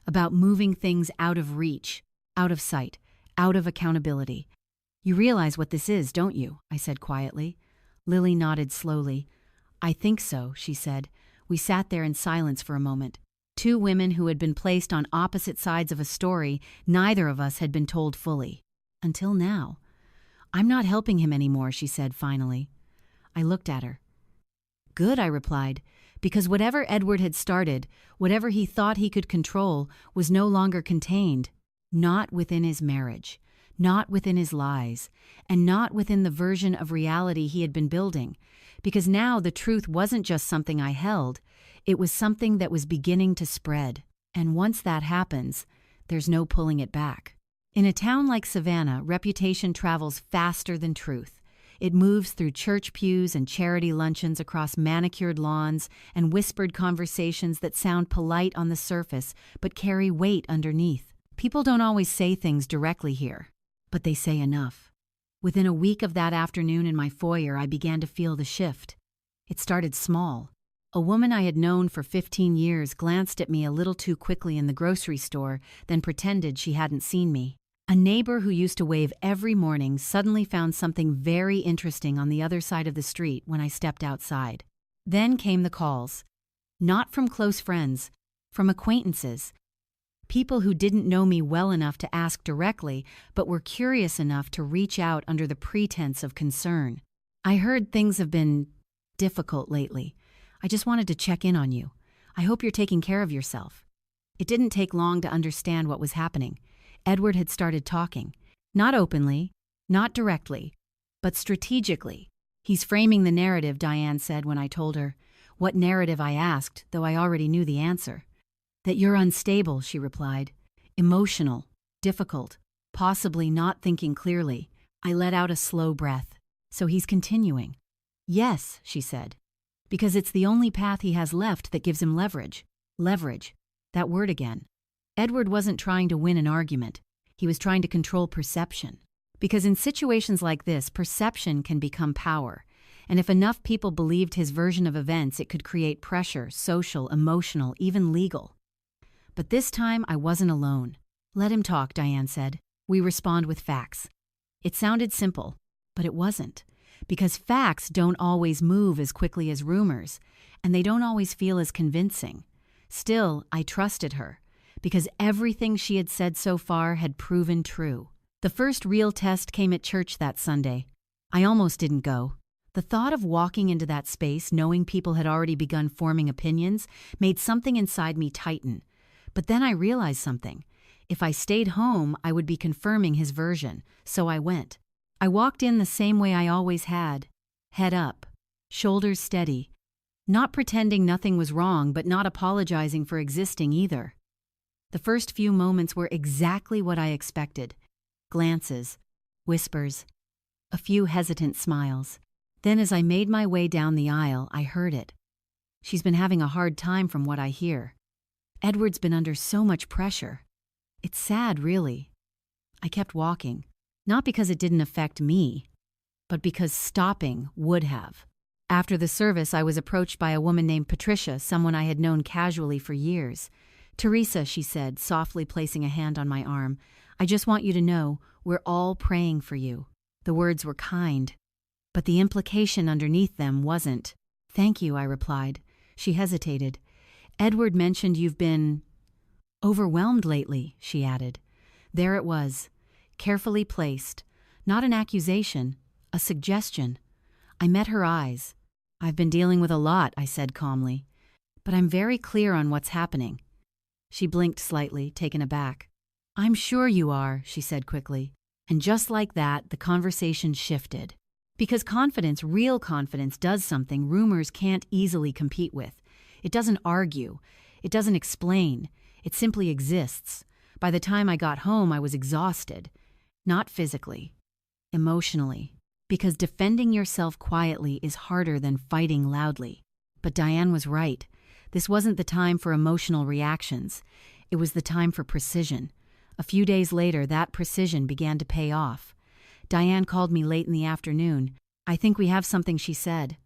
About moving things out of reach, out of sight, out of accountability. You realize what this is, don't you? I said quietly. Lily nodded slowly. I think so, she said. We sat there in silence for a moment. Two women who had been placed on opposite sides of a story neither of us had been told fully. Until now. I'm not helping him anymore, she said finally. I looked at her. Good, I replied, because whatever Edward had started, whatever he thought he could control, was no longer contained. Not within his marriage, not within his lies, and not within the version of reality he had been building. Because now the truth wasn't just something I held, it was something that was beginning to spread. And once that happens, there's no pulling it back. In a town like Savannah, reputation travels faster than truth. It moves through church pews and charity luncheons across manicured lawns and whispered conversations that sound polite on the surface but carry weight underneath. People don't always say things directly here, but they say enough. Within a week of that afternoon in my foyer, I began to feel the shift. It started small. A woman I had known for 15 years glanced at me a little too quickly in the grocery store, then pretended she hadn't seen me. A neighbor who used to wave every morning suddenly found something very interesting on the other side of the street when I stepped outside. Then came the calls. Not from close friends, from acquaintances. People who didn't know me well enough to ask directly, but were curious enough to reach out under the pretense of concern. I heard things have been difficult lately. I just wanted to check in on you. I hope you're taking care of yourself. It didn't take long to understand what was happening. Edward had started talking. Not openly, not directly, but strategically. He's framing the narrative, Diane said when I told her. What narrative, I asked, though I already knew the answer. That you're unstable, she replied. Emotional, difficult, possibly not thinking clearly. I let out a slow breath. So he's continuing. Yes, she said. Because it's the only path he has left that gives him leverage. Leverage. That word again. Edward wasn't trying to win an argument. He was trying to control perception. Because in situations like this, perception can become power. And if enough people believed his version of events, it could create pressure, social, emotional, even legal. But this time, I wasn't alone. Let him talk, Diane said. We respond with facts. It sounded simple, but it wasn't. Because facts don't always move as quickly as rumors, and they don't always feel as convincing. Still, I trusted her, because everything she had said so far had proven true. The first real test came at church that Sunday. I almost didn't go. The thought of walking into that space, knowing people had already begun forming opinions, made something inside me tighten. But then I realized something. If I stayed home, I would be confirming his version, so I went. I walked in the same way I always had, head up, shoulders steady, not pretending nothing was wrong, but not apologizing for existing either. The first few moments were exactly what I expected. Glances, whispers, a few hesitant smiles. Then as I made my way down the aisle, I heard it. She's been having a hard time from what I hear. Edward's been under so much pressure. It's sad, really. I kept walking, not because it didn't affect me, but because stopping would have. After the service, I was approached by a woman named Patricia, someone I had known casually for years. Teresa, she said, softly placing a hand on my arm, I just want you to know we're all praying for you. The words were kind, but the implication underneath them wasn't. Thank you, I replied. She hesitated. Edward mentioned you've been overwhelmed lately, she added. There it was, carefully placed, not an accusation, a suggestion. I met her eyes. I've been dealing with a lot, I said calmly, but I'm very clear on what's happening. She blinked slightly, taken aback. I'm sure you are, she said quickly. And just like that, the conversation shifted. Because confidence, real confidence, does something rumors can't easily compete with. It doesn't argue. It doesn't explain. It simply exists. By the time I got home, I was exhausted. Not physically. Emotionally. Because defending yourself quietly is harder than fighting loudly. But Diane was right. This wasn't the time for emotional reactions. It was the time for precision. A few days later, that precision began to pay off. Diane called me late in the afternoon. "I think we have something," she said.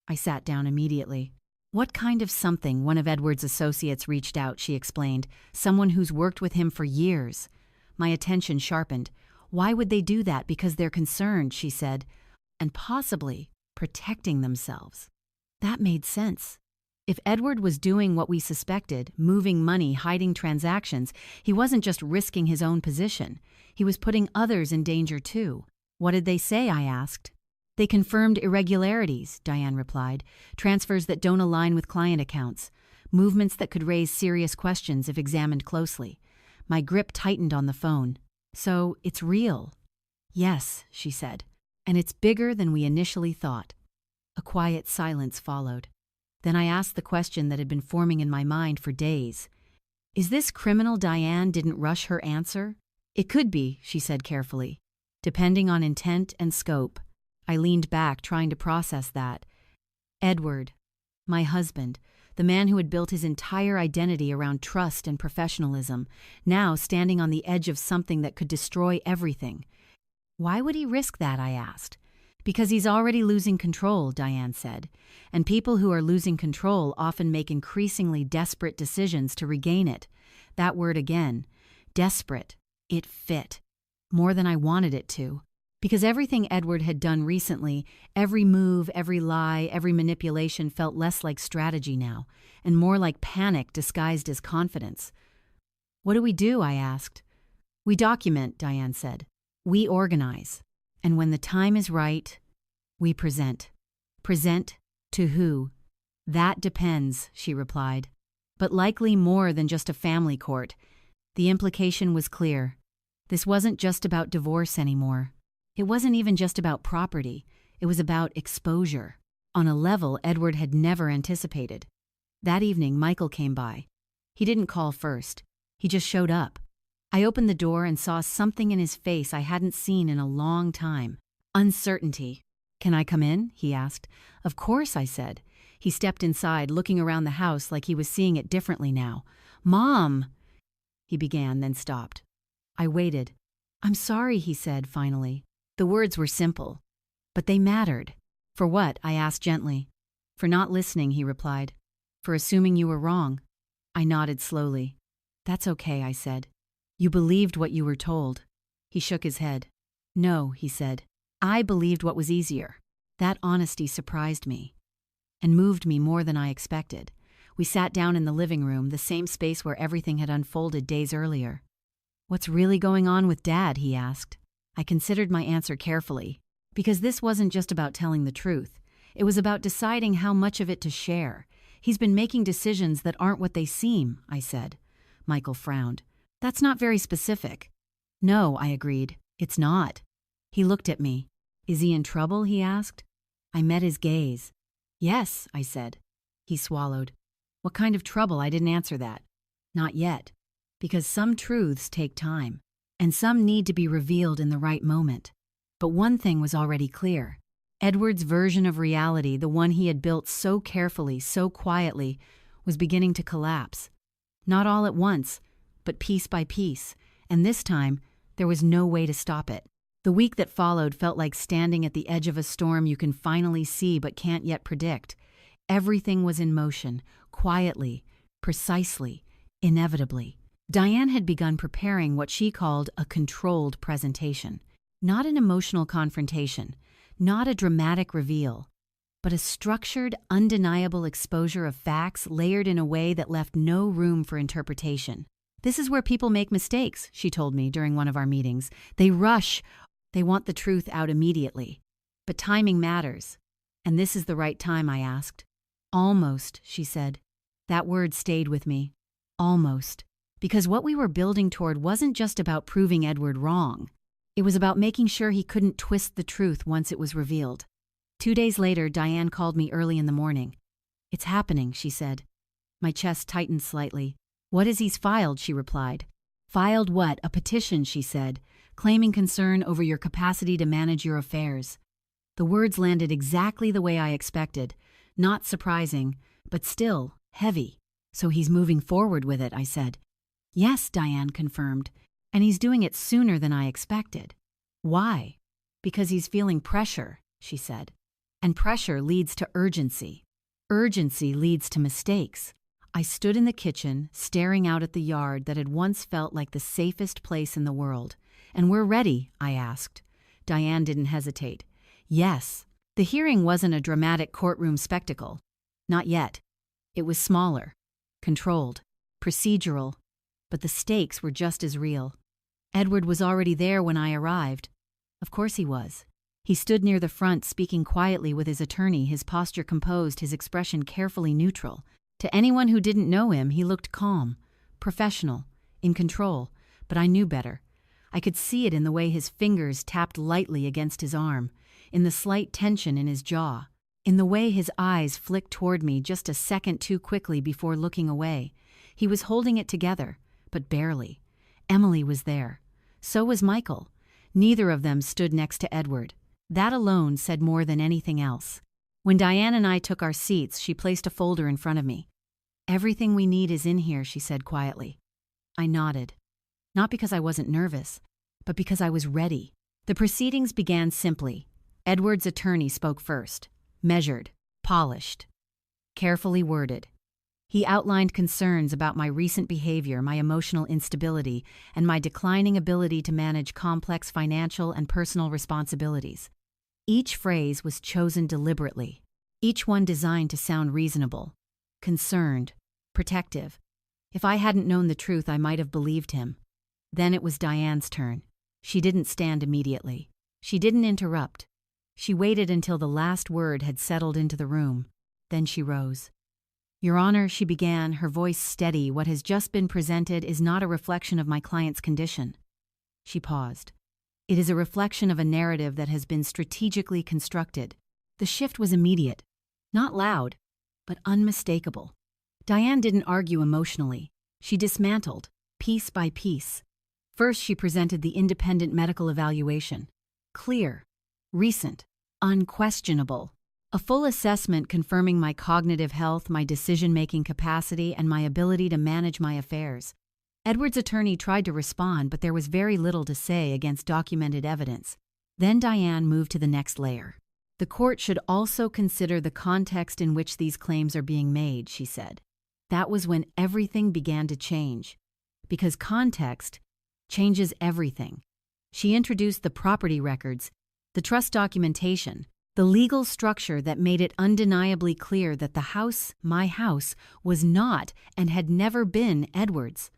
I sat down immediately. "What kind of something?" One of Edward's associates reached out, she explained. "Someone who's worked with him for years." My attention sharpened. "Why would they do that?" "Because they're concerned," she said. "And possibly protecting themselves." That made sense. If Edward was doing what we suspected, moving money, hiding transactions, he wasn't just risking his own position. He was putting others in danger too. "What did they say?" I asked. "They confirmed irregularities," Diane replied. "Transfers that don't align with client accounts. Movements that could raise serious questions if examined closely." My grip tightened on the phone. "So, it's real?" "Yes," she said. "And it's bigger than we initially thought." A quiet silence followed. Then I asked the question that had been forming in my mind for days. "Is this criminal?" Diane didn't rush her answer. "It could be," she said carefully, "depending on intent and scope." I leaned back, trying to process that. Edward, my husband, the man who had built his entire identity around trust and professionalism, now standing on the edge of something that could destroy everything. "Why would he risk that?" I asked. "Because he's already losing control," Diane said. "And people who are losing control often make increasingly desperate decisions to regain it." That word again. Desperate. It fit. More than I wanted it to. Because everything Edward had done recently, every move, every lie, every manipulation felt less like strategy now, and more like panic disguised as confidence. "What do we do?" I asked. "We document," Diane said. "We organize. And when the time is right, we present." "Present to who?" "That depends," she replied. "But likely more than just a family court." The implication was clear. This wasn't just about divorce anymore. It wasn't even just about property. It was about exposure, on a level Edward had never anticipated. That evening, Michael came by. He didn't call first. He just showed up. I opened the door and saw something in his face I hadn't seen in a long time. Uncertainty. "Can I come in?" he asked. "Of course," I said. He stepped inside, looking around the house like he was seeing it differently now. "Mom!" he began, then stopped. I waited. "I'm sorry," he said finally. The words were simple, but they mattered. "For what?" I asked gently. "For not listening," he replied. "For assuming you were wrong." I nodded slowly. "That's okay," I said. "You believed what you were told." He shook his head. "No," he said. "I believed what was easier." That honesty surprised me and moved me more than I expected. We sat down in the living room, the same space where everything had unfolded days earlier. "What's really going on with Dad?" he asked. I considered my answer carefully, because this wasn't just about telling the truth. It was about deciding how much of it to share. "He's been making decisions that aren't what they seem," I said. Michael frowned. "That's not very specific." "No," I agreed. "It's not." He looked at me. "Is he in trouble?" he asked. I met his gaze. "Yes," I said. He swallowed. "What kind of trouble?" I didn't answer that. "Not yet. Because some truths take time, and some need to be revealed in the right moment." But one thing was already clear. Edward's version of reality, the one he had built so carefully, so quietly, was beginning to collapse. Not all at once, but piece by piece, and this time, there was no way to stop it. The week that followed felt like standing at the edge of a storm you can finally see but can't yet predict. Everything was in motion, quietly, precisely, inevitably. Diane had begun preparing what she called a controlled presentation. Not an emotional confrontation, not a dramatic reveal, but a structured, undeniable exposure of facts layered in a way that left no room for interpretation. "This is where people make mistakes," she told me during one of our meetings. "They rush. They want the truth out immediately. But timing matters. And this is the right time," I asked. "Almost," she said. That word stayed with me. Almost. Because what we were building toward wasn't just about proving Edward wrong. It was about making sure he couldn't twist the truth once it was revealed. 2 days later, Diane called me early in the morning. "It's happening," she said. My chest tightened slightly. "What is he's filed?" she replied. "Filed what?" "A petition," she said, "claiming concern over your capacity to manage your affairs." The words landed exactly the way I expected. Not surprising, but still heavy. "So he's moving forward with it," I said. "Yes," Diane confirmed. "And he's doing it sooner than I expected." "Why?" "Because he's feeling pressure," she said. "And pressure leads to urgency. Urgency leads to mistakes." I stood in the kitchen, staring out at the yard that had once felt like the safest place in the world. "And we're ready?" I asked. Diane didn't hesitate. "Yes." The hearing wasn't a dramatic courtroom spectacle. Not yet. It was smaller, controlled, procedural, but the stakes were just as real. Edward was already there when I arrived. Of course he was. He stood near the front, speaking quietly with his attorney, his posture composed, his expression carefully neutral. To anyone who didn't know him, he looked calm, professional, in control, but I knew better. I could see it in the way his fingers tapped lightly against his arm, in the slight tension in his jaw, in the way his eyes flicked toward me just a second too quickly before looking away. He was holding it together, but barely. Emily was there. So was Michael. Neither of them stood next to Edward. That alone said more than anything else. When Diane and I took our seats, she placed a folder in front of me. "Everything we need is in here," she said quietly. I nodded. Not because I wasn't nervous, but because I was ready. The proceedings began simply. Edward's attorney spoke first. Measured, polished, carefully worded. He outlined concerns about my recent behavior, my emotional instability, and my declining ability to manage complex financial and personal responsibilities. Each phrase was chosen deliberately, each one designed to sound reasonable, concerned, protective. If I hadn't known the truth, I might have believed him. Then it was Diane's turn. She didn't stand immediately. She didn't interrupt. She waited until the last word had settled into the room. Then she rose. "Your Honor," she began, her voice steady, "what has just been presented is not a reflection of my client's condition." She paused. "It is a reflection of a narrative that has been strategically constructed." The shift was immediate. Not loud, but unmistakable. Diane didn't argue emotionally. She dismantled, piece by piece. First, she presented the independent medical evaluation. Clear, recent, unquestionable. A full assessment confirming my cognitive health, my decision-making capacity, and my ability to manage my affairs. Edward's attorney tried to respond, but there was very little to say against documented evidence. Then Diane moved to the next layer. "The court should also consider the context in which these claims are being made," she said. That was when everything began to change. Because context changes everything. She introduced the property records, the trust documentation, the legal structure that made it undeniably clear that the house, my house, was not and had never been Edward's.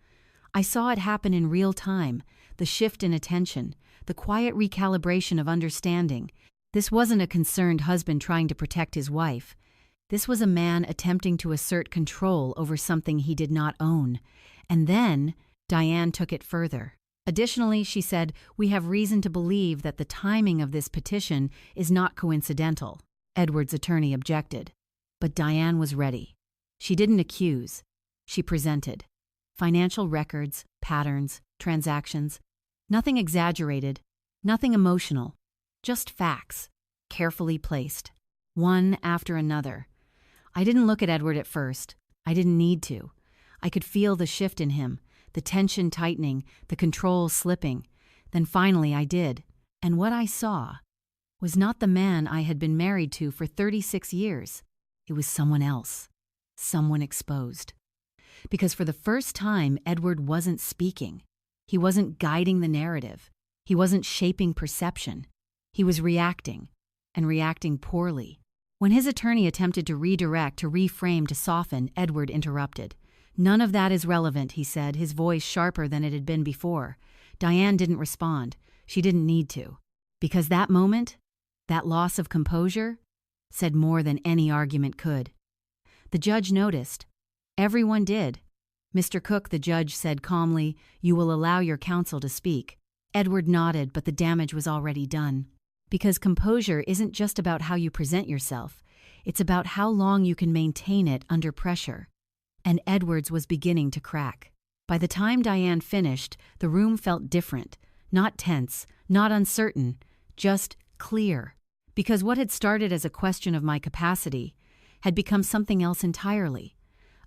I saw it happen in real time, the shift in attention, the quiet recalibration of understanding. This wasn't a concerned husband trying to protect his wife. This was a man attempting to assert control over something he did not own. And then Diane took it further. Additionally, she said, "We have reason to believe that the timing of this petition is not coincidental." Edward's attorney objected. But Diane was ready. She didn't accuse. She presented. Financial records, patterns, transactions. Nothing exaggerated, nothing emotional. Just facts, carefully placed, one after another. I didn't look at Edward at first. I didn't need to. I could feel the shift in him, the tension tightening, the control slipping. Then finally I did. And what I saw was not the man I had been married to for 36 years. It was someone else, someone exposed. Because for the first time, Edward wasn't speaking. He wasn't guiding the narrative. He wasn't shaping perception. He was reacting, and reacting poorly. When his attorney attempted to redirect, to reframe, to soften, Edward interrupted. "None of that is relevant," he said, his voice sharper than it had been before. Diane didn't respond. She didn't need to. Because that moment, that loss of composure, said more than any argument could. The judge noticed. Everyone did. "Mr. Cook," the judge said calmly, "you will allow your counsel to speak." Edward nodded, but the damage was already done. Because composure isn't just about how you present yourself. It's about how long you can maintain it under pressure. And Edward's was beginning to crack. By the time Diane finished, the room felt different. Not tense, not uncertain, just clear. Because what had started as a question of my capacity had become something else entirely,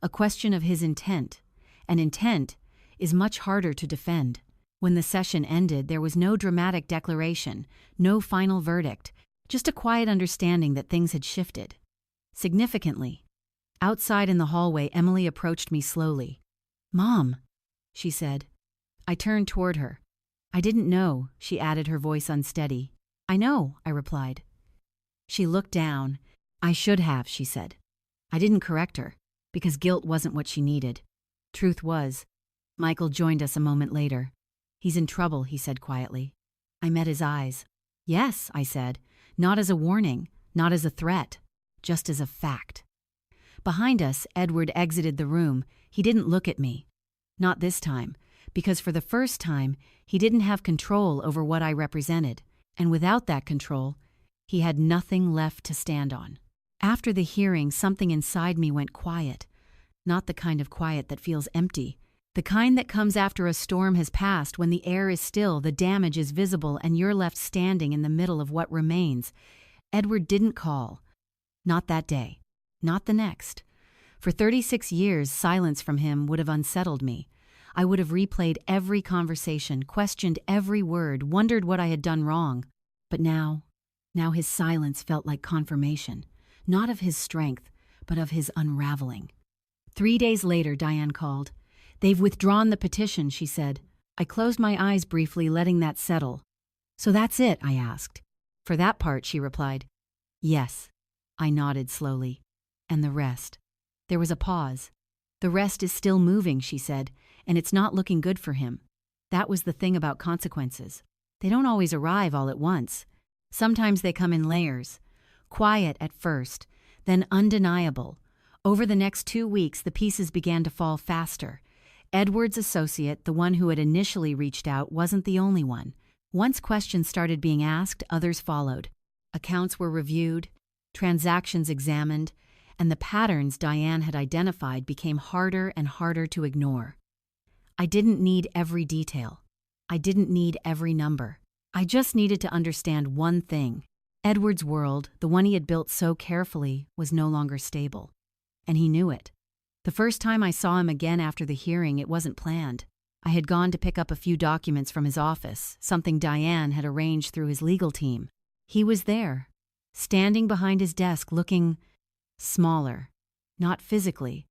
a question of his intent. And intent is much harder to defend. When the session ended, there was no dramatic declaration, no final verdict, just a quiet understanding that things had shifted. Significantly. Outside in the hallway, Emily approached me slowly. "Mom," she said. I turned toward her. "I didn't know," she added, her voice unsteady. "I know," I replied. She looked down. "I should have," she said. I didn't correct her, because guilt wasn't what she needed. Truth was, Michael joined us a moment later. "He's in trouble," he said quietly. I met his eyes. "Yes," I said, not as a warning, not as a threat, just as a fact. Behind us, Edward exited the room. He didn't look at me. Not this time, because for the first time, he didn't have control over what I represented, and without that control, he had nothing left to stand on. After the hearing, something inside me went quiet. Not the kind of quiet that feels empty. The kind that comes after a storm has passed, when the air is still, the damage is visible, and you're left standing in the middle of what remains. Edward didn't call. Not that day. Not the next. For 36 years, silence from him would have unsettled me. I would have replayed every conversation, questioned every word, wondered what I had done wrong. But now his silence felt like confirmation, not of his strength, but of his unraveling. 3 days later, Diane called. "They've withdrawn the petition," she said. I closed my eyes briefly, letting that settle. "So that's it?" I asked. "For that part," she replied. "Yes." I nodded slowly. "And the rest?" There was a pause. "The rest is still moving," she said, "and it's not looking good for him." That was the thing about consequences. They don't always arrive all at once. Sometimes they come in layers. Quiet at first, then undeniable. Over the next 2 weeks, the pieces began to fall faster. Edward's associate, the one who had initially reached out, wasn't the only one. Once questions started being asked, others followed. Accounts were reviewed, transactions examined, and the patterns Diane had identified became harder and harder to ignore. I didn't need every detail. I didn't need every number. I just needed to understand one thing. Edward's world, the one he had built so carefully, was no longer stable. And he knew it. The first time I saw him again after the hearing, it wasn't planned. I had gone to pick up a few documents from his office, something Diane had arranged through his legal team. He was there, standing behind his desk, looking smaller, not physically,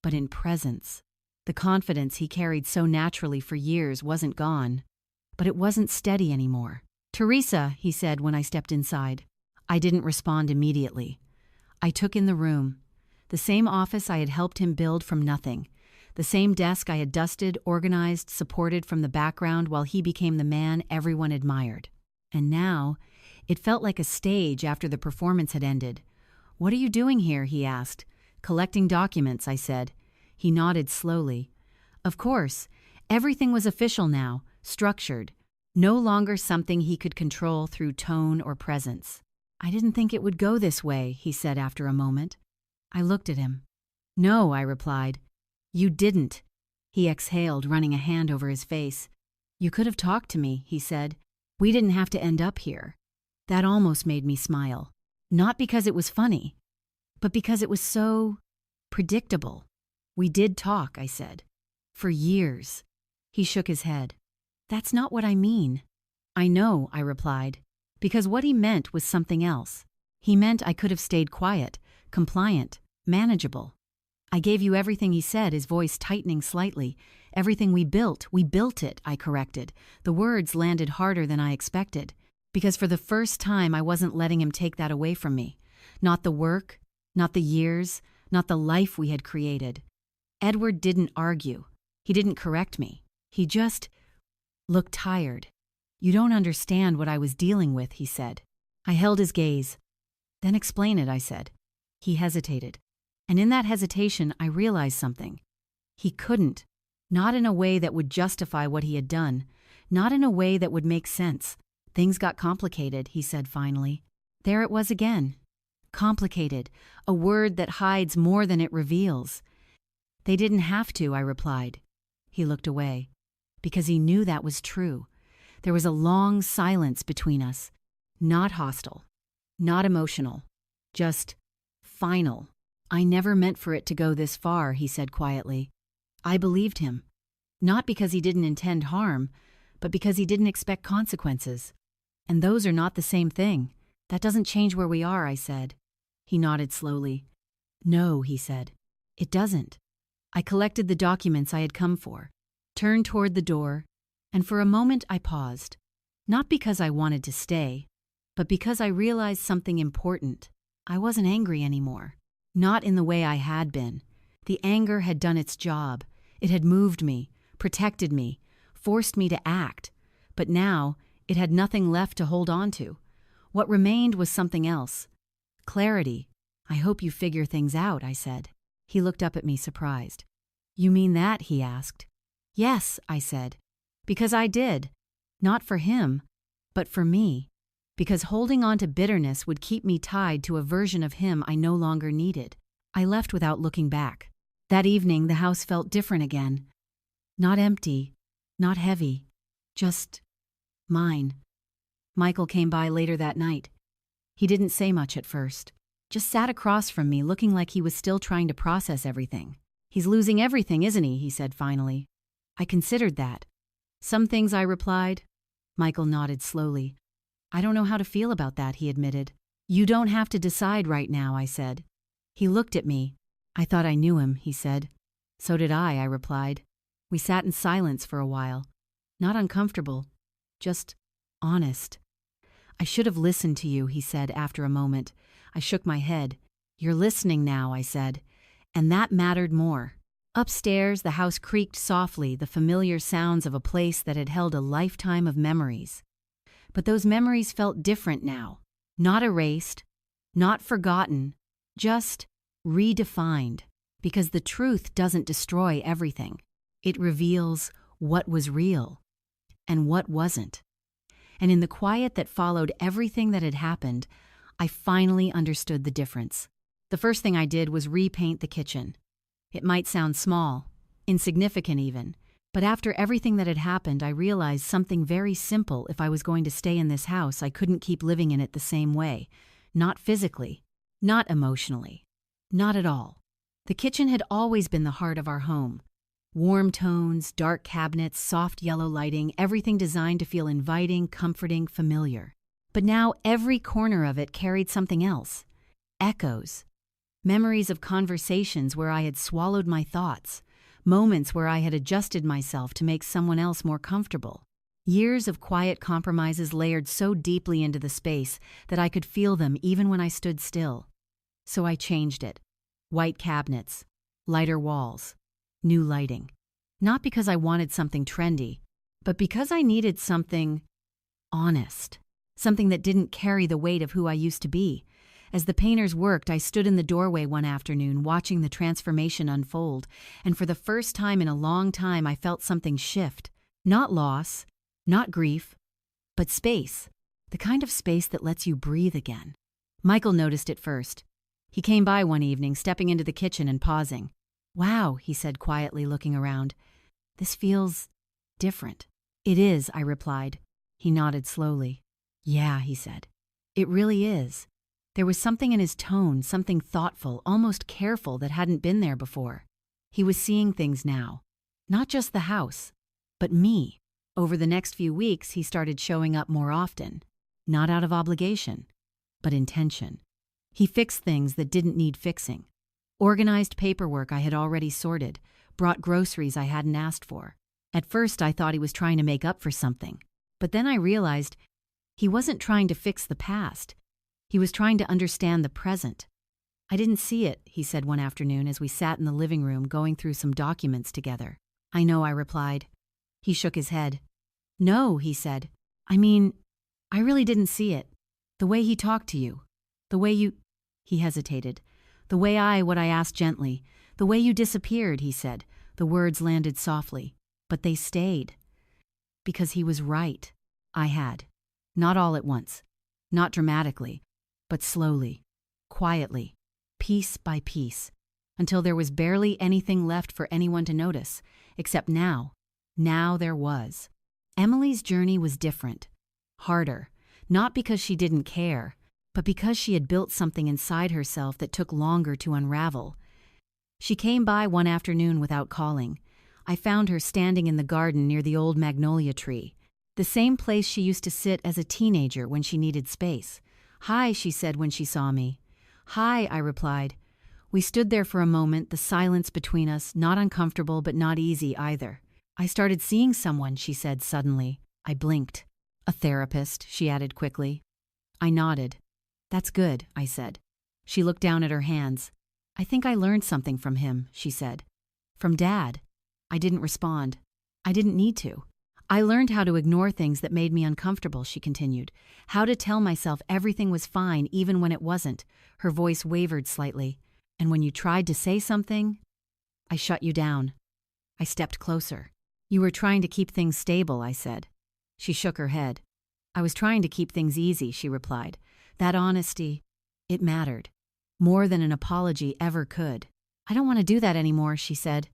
but in presence. The confidence he carried so naturally for years wasn't gone, but it wasn't steady anymore. "Teresa," he said when I stepped inside. I didn't respond immediately. I took in the room. The same office I had helped him build from nothing. The same desk I had dusted, organized, supported from the background while he became the man everyone admired. And now, it felt like a stage after the performance had ended. "What are you doing here?" he asked. "Collecting documents," I said. He nodded slowly. Of course, everything was official now, structured, no longer something he could control through tone or presence. "I didn't think it would go this way," he said after a moment. I looked at him. "No," I replied. "You didn't." He exhaled, running a hand over his face. "You could have talked to me," he said. "We didn't have to end up here." That almost made me smile. Not because it was funny, but because it was so predictable. "We did talk," I said. "For years." He shook his head. "That's not what I mean." "I know," I replied, because what he meant was something else. He meant I could have stayed quiet, compliant, manageable. "I gave you everything," he said, his voice tightening slightly. "Everything we built it," I corrected. The words landed harder than I expected, because for the first time I wasn't letting him take that away from me. Not the work, not the years, not the life we had created. Edward didn't argue. He didn't correct me. He just looked tired. "You don't understand what I was dealing with," he said. I held his gaze. "Then explain it," I said. He hesitated. And in that hesitation, I realized something. He couldn't. Not in a way that would justify what he had done. Not in a way that would make sense. "Things got complicated," he said finally. There it was again. Complicated, a word that hides more than it reveals. "They didn't have to," I replied. He looked away, because he knew that was true. There was a long silence between us. Not hostile. Not emotional. Just final. I never meant for it to go this far, he said quietly. I believed him. Not because he didn't intend harm, but because he didn't expect consequences. And those are not the same thing. That doesn't change where we are, I said. He nodded slowly. No, he said. It doesn't. I collected the documents I had come for, turned toward the door, and for a moment I paused. Not because I wanted to stay, but because I realized something important. I wasn't angry anymore. Not in the way I had been. The anger had done its job. It had moved me, protected me, forced me to act. But now, it had nothing left to hold on to. What remained was something else. Clarity. I hope you figure things out, I said. He looked up at me surprised. You mean that? He asked. Yes, I said. Because I did. Not for him, but for me. Because holding on to bitterness would keep me tied to a version of him I no longer needed. I left without looking back. That evening, the house felt different again. Not empty, not heavy, just mine. Michael came by later that night. He didn't say much at first, just sat across from me looking like he was still trying to process everything. He's losing everything, isn't he said finally. I considered that. Some things, I replied. Michael nodded slowly. I don't know how to feel about that, he admitted. You don't have to decide right now, I said. He looked at me. I thought I knew him, he said. So did I replied. We sat in silence for a while. Not uncomfortable, just honest. I should have listened to you, he said after a moment. I shook my head. You're listening now, I said. And that mattered more. Upstairs, the house creaked softly, the familiar sounds of a place that had held a lifetime of memories. But those memories felt different now. Not erased, not forgotten, just redefined. Because the truth doesn't destroy everything. It reveals what was real and what wasn't. And in the quiet that followed everything that had happened, I finally understood the difference. The first thing I did was repaint the kitchen. It might sound small, insignificant even, but after everything that had happened, I realized something very simple. If I was going to stay in this house, I couldn't keep living in it the same way. Not physically, not emotionally, not at all. The kitchen had always been the heart of our home. Warm tones, dark cabinets, soft yellow lighting, everything designed to feel inviting, comforting, familiar. But now every corner of it carried something else. Echoes. Memories of conversations where I had swallowed my thoughts. Moments where I had adjusted myself to make someone else more comfortable. Years of quiet compromises layered so deeply into the space that I could feel them even when I stood still. So I changed it. White cabinets, lighter walls, new lighting. Not because I wanted something trendy, but because I needed something honest. Something that didn't carry the weight of who I used to be. As the painters worked, I stood in the doorway one afternoon watching the transformation unfold, and for the first time in a long time I felt something shift. Not loss, not grief, but space. The kind of space that lets you breathe again. Michael noticed it first. He came by one evening, stepping into the kitchen and pausing. Wow, he said quietly, looking around. This feels different. It is, I replied. He nodded slowly. Yeah, he said. It really is. There was something in his tone, something thoughtful, almost careful that hadn't been there before. He was seeing things now. Not just the house, but me. Over the next few weeks, he started showing up more often. Not out of obligation, but intention. He fixed things that didn't need fixing. Organized paperwork I had already sorted, brought groceries I hadn't asked for. At first, I thought he was trying to make up for something. But then I realized he wasn't trying to fix the past. He was trying to understand the present. I didn't see it, he said one afternoon as we sat in the living room going through some documents together. I know, I replied. He shook his head. No, he said. I mean, I really didn't see it. The way he talked to you. The way you... He hesitated. The way what I asked gently. The way you disappeared, he said. The words landed softly. But they stayed. Because he was right. I had. Not all at once. Not dramatically. But slowly. Quietly. Piece by piece. Until there was barely anything left for anyone to notice. Except now. Now there was. Emily's journey was different. Harder. Not because she didn't care, but because she had built something inside herself that took longer to unravel. She came by one afternoon without calling. I found her standing in the garden near the old magnolia tree, the same place she used to sit as a teenager when she needed space. "Hi," she said when she saw me. "Hi," I replied. We stood there for a moment, the silence between us, not uncomfortable but not easy either. "I started seeing someone," she said suddenly. I blinked. "A therapist," she added quickly. I nodded. "That's good," I said. She looked down at her hands. "I think I learned something from him," she said. "From Dad." I didn't respond. I didn't need to. "I learned how to ignore things that made me uncomfortable," she continued. "How to tell myself everything was fine even when it wasn't." Her voice wavered slightly. "And when you tried to say something, I shut you down." I stepped closer. "You were trying to keep things stable," I said. She shook her head. "I was trying to keep things easy," she replied. "That honesty, it mattered. More than an apology ever could." "I don't want to do that anymore," she said.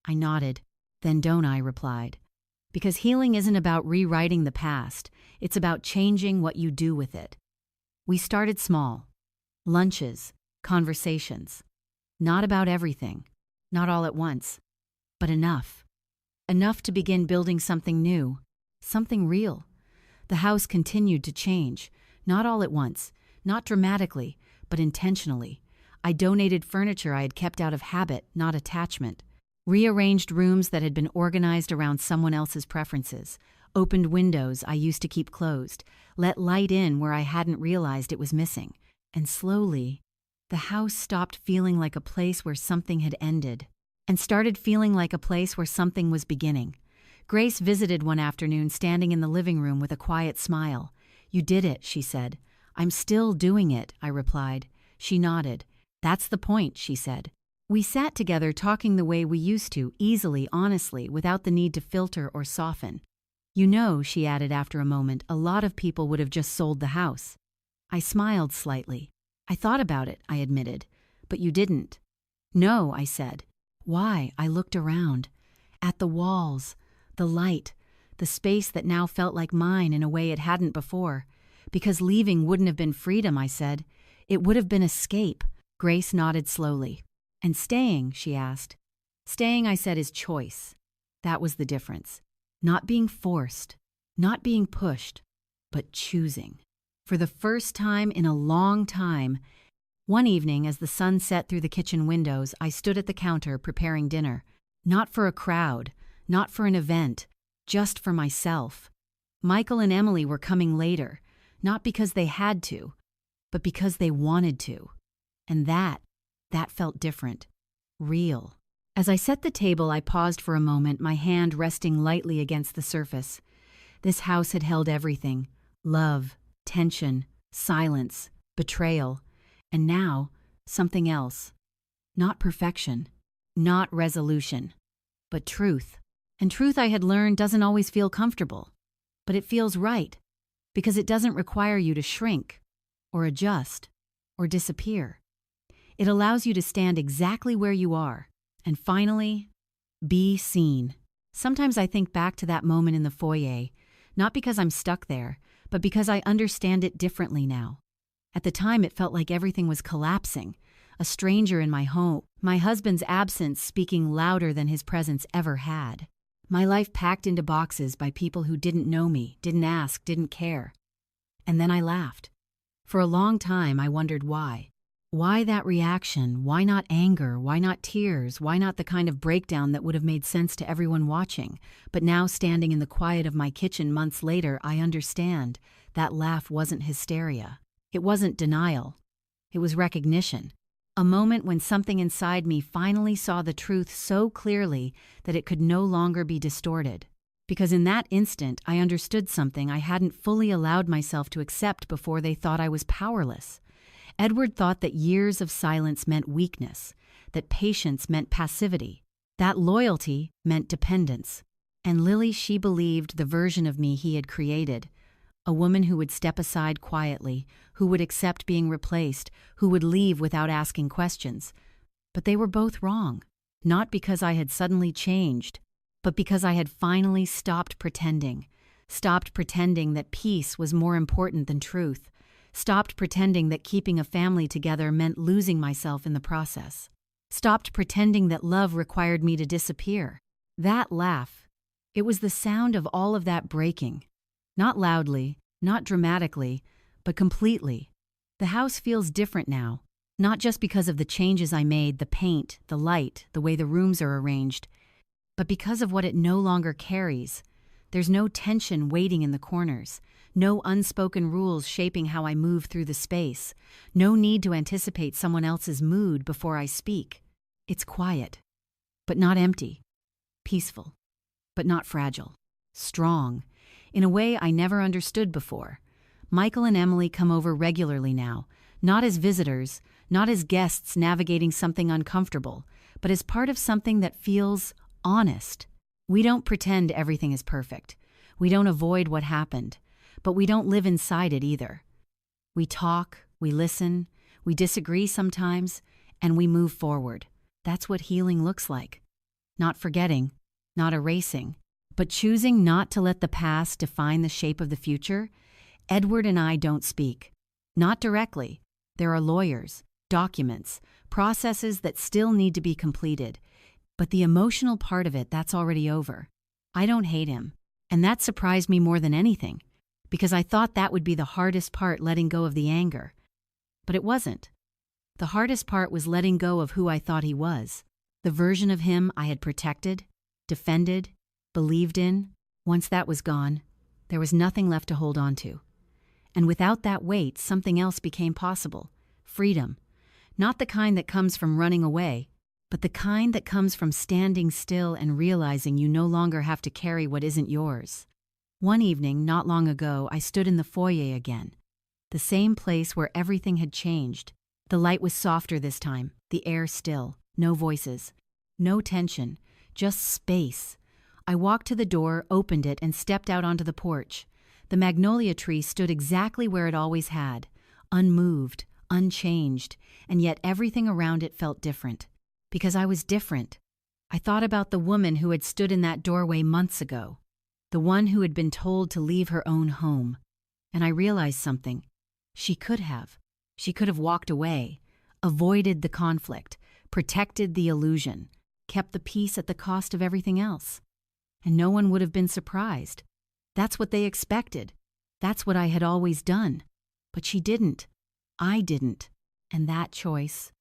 I nodded. "Then don't," I replied. "Because healing isn't about rewriting the past. It's about changing what you do with it." We started small. Lunches, conversations. Not about everything. Not all at once. But enough. Enough to begin building something new. Something real. The house continued to change. Not all at once. Not dramatically, but intentionally. I donated furniture I had kept out of habit, not attachment. Rearranged rooms that had been organized around someone else's preferences. Opened windows I used to keep closed. Let light in where I hadn't realized it was missing. And slowly, the house stopped feeling like a place where something had ended, and started feeling like a place where something was beginning. Grace visited one afternoon, standing in the living room with a quiet smile. "You did it," she said. "I'm still doing it," I replied. She nodded. "That's the point," she said. We sat together talking the way we used to, easily, honestly, without the need to filter or soften. "You know," she added after a moment, "a lot of people would have just sold the house." I smiled slightly. "I thought about it," I admitted. "But you didn't." "No," I said. "Why?" I looked around. At the walls, the light, the space that now felt like mine in a way it hadn't before. "Because leaving wouldn't have been freedom," I said. "It would have been escape." Grace nodded slowly. "And staying?" she asked. "Staying," I said, "is choice." That was the difference. Not being forced, not being pushed, but choosing. For the first time in a long time, one evening as the sun set through the kitchen windows, I stood at the counter preparing dinner. Not for a crowd, not for an event, just for myself. Michael and Emily were coming later, not because they had to, but because they wanted to. And that felt different. Real. As I set the table, I paused for a moment, my hand resting lightly against the surface. This house had held everything. Love, tension, silence, betrayal, and now, something else. Not perfection, not resolution, but truth. And truth, I had learned, doesn't always feel comfortable, but it feels right, because it doesn't require you to shrink, or adjust, or disappear. It allows you to stand exactly where you are, and finally, be seen. Sometimes I think back to that moment in the foyer, not because I'm stuck there, but because I understand it differently now. At the time, it felt like everything was collapsing. A stranger in my home, my husband's absence speaking louder than his presence ever had. My life packed into boxes by people who didn't know me, didn't ask, didn't care. And then I laughed. For a long time, I wondered why. Why that reaction? Why not anger? Why not tears? Why not the kind of breakdown that would have made sense to everyone watching? But now, standing in the quiet of my kitchen months later, I understand. That laugh wasn't hysteria. It wasn't denial. It was recognition. A moment when something inside me finally saw the truth so clearly that it could no longer be distorted. Because in that instant, I understood something I hadn't fully allowed myself to accept before. They thought I was powerless. Edward thought that years of silence meant weakness, that patience meant passivity, that loyalty meant dependence. And Lily, she believed the version of me he had created, a woman who would step aside quietly, who would accept being replaced, who would leave without asking questions. But they were both wrong, not because I had suddenly changed, but because I had finally stopped pretending that peace was more important than truth, Stopped pretending that keeping a family together meant losing myself in the process. Stopped pretending that love required me to disappear. That laugh, it was the sound of all of that breaking. Not loudly, not dramatically, but completely. The house feels different now, not just because of the changes I made, the paint, the light, the way the rooms are arranged, but because of what it no longer carries. There's no tension waiting in the corners, no unspoken rules shaping how I move through the space, no need to anticipate someone else's mood before I speak. It's quiet, but not empty, peaceful, but not fragile, strong, in a way I never understood before. Michael and Emily come over regularly now, not as visitors, not as guests navigating something uncomfortable, but as part of something that feels honest. We don't pretend everything is perfect. We don't avoid what happened, but we don't live inside it either. We talk, we listen, we disagree sometimes, and we move forward. That's what healing looks like. Not forgetting, not erasing, but choosing not to let the past define the shape of the future. Edward and I don't speak. Not directly. There are lawyers, documents, processes that still need to be completed. But the emotional part of it, that's already over. I don't hate him. And that surprised me more than anything, because I thought that would be the hardest part, letting go of the anger. But it wasn't. The hardest part was letting go of who I thought he was, the version of him I had protected, defended, believed in. Once that was gone, there was nothing left to hold on to. And without that weight, something else became possible. Freedom. Not the kind that comes from running away, but the kind that comes from standing still and realizing you no longer have to carry what isn't yours. One evening, not long ago, I stood in the foyer again. The same place where everything had changed. The light was softer this time, the air still, no voices, no tension, just space. I walked to the door, opened it, and stepped out onto the porch. The magnolia tree stood exactly where it always had, unmoved, unchanged, and yet everything around it felt different. Because I was different. I thought about the woman who had stood in that doorway months ago, the one who had been told to leave her own home. And I realized something. She could have. She could have walked away, avoided the conflict, protected the illusion, kept the peace at the cost of everything else. And no one would have been surprised. That's what they expected. That's what I had always done. But she didn't. I didn't. And that choice,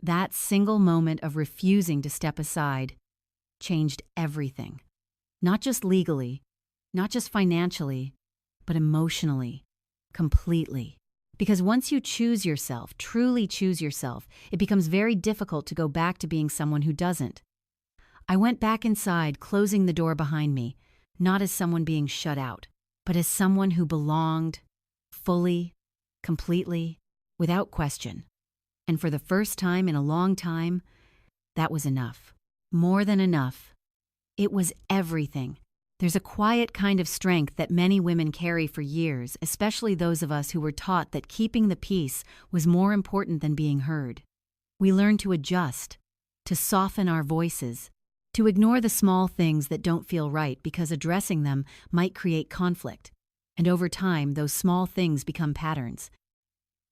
that single moment of refusing to step aside, changed everything. Not just legally, not just financially, but emotionally, completely. Because once you choose yourself, truly choose yourself, it becomes very difficult to go back to being someone who doesn't. I went back inside, closing the door behind me, not as someone being shut out, but as someone who belonged, fully, completely, without question. And for the first time in a long time, that was enough. More than enough. It was everything. There's a quiet kind of strength that many women carry for years, especially those of us who were taught that keeping the peace was more important than being heard. We learn to adjust, to soften our voices, to ignore the small things that don't feel right because addressing them might create conflict. And over time, those small things become patterns.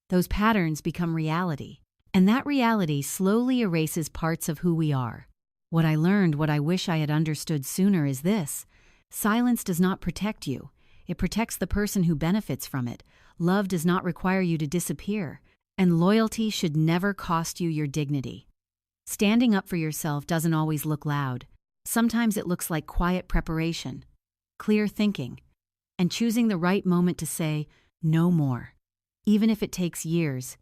Those patterns become reality. And that reality slowly erases parts of who we are. What I learned, what I wish I had understood sooner is this. Silence does not protect you. It protects the person who benefits from it. Love does not require you to disappear. And loyalty should never cost you your dignity. Standing up for yourself doesn't always look loud. Sometimes it looks like quiet preparation, clear thinking, and choosing the right moment to say, no more. Even if it takes years,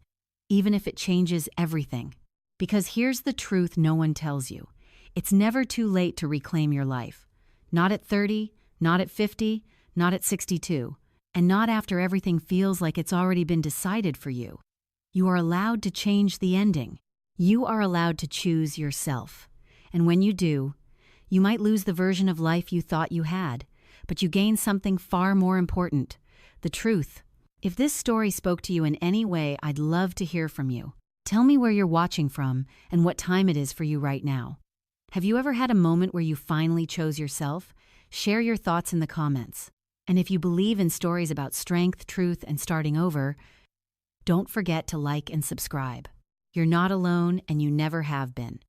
even if it changes everything. Because here's the truth no one tells you. It's never too late to reclaim your life. Not at 30, not at 50, not at 62, and not after everything feels like it's already been decided for you. You are allowed to change the ending. You are allowed to choose yourself. And when you do, you might lose the version of life you thought you had, but you gain something far more important, the truth. If this story spoke to you in any way, I'd love to hear from you. Tell me where you're watching from and what time it is for you right now. Have you ever had a moment where you finally chose yourself? Share your thoughts in the comments. And if you believe in stories about strength, truth, and starting over, Don't forget to like and subscribe. You're not alone, and you never have been.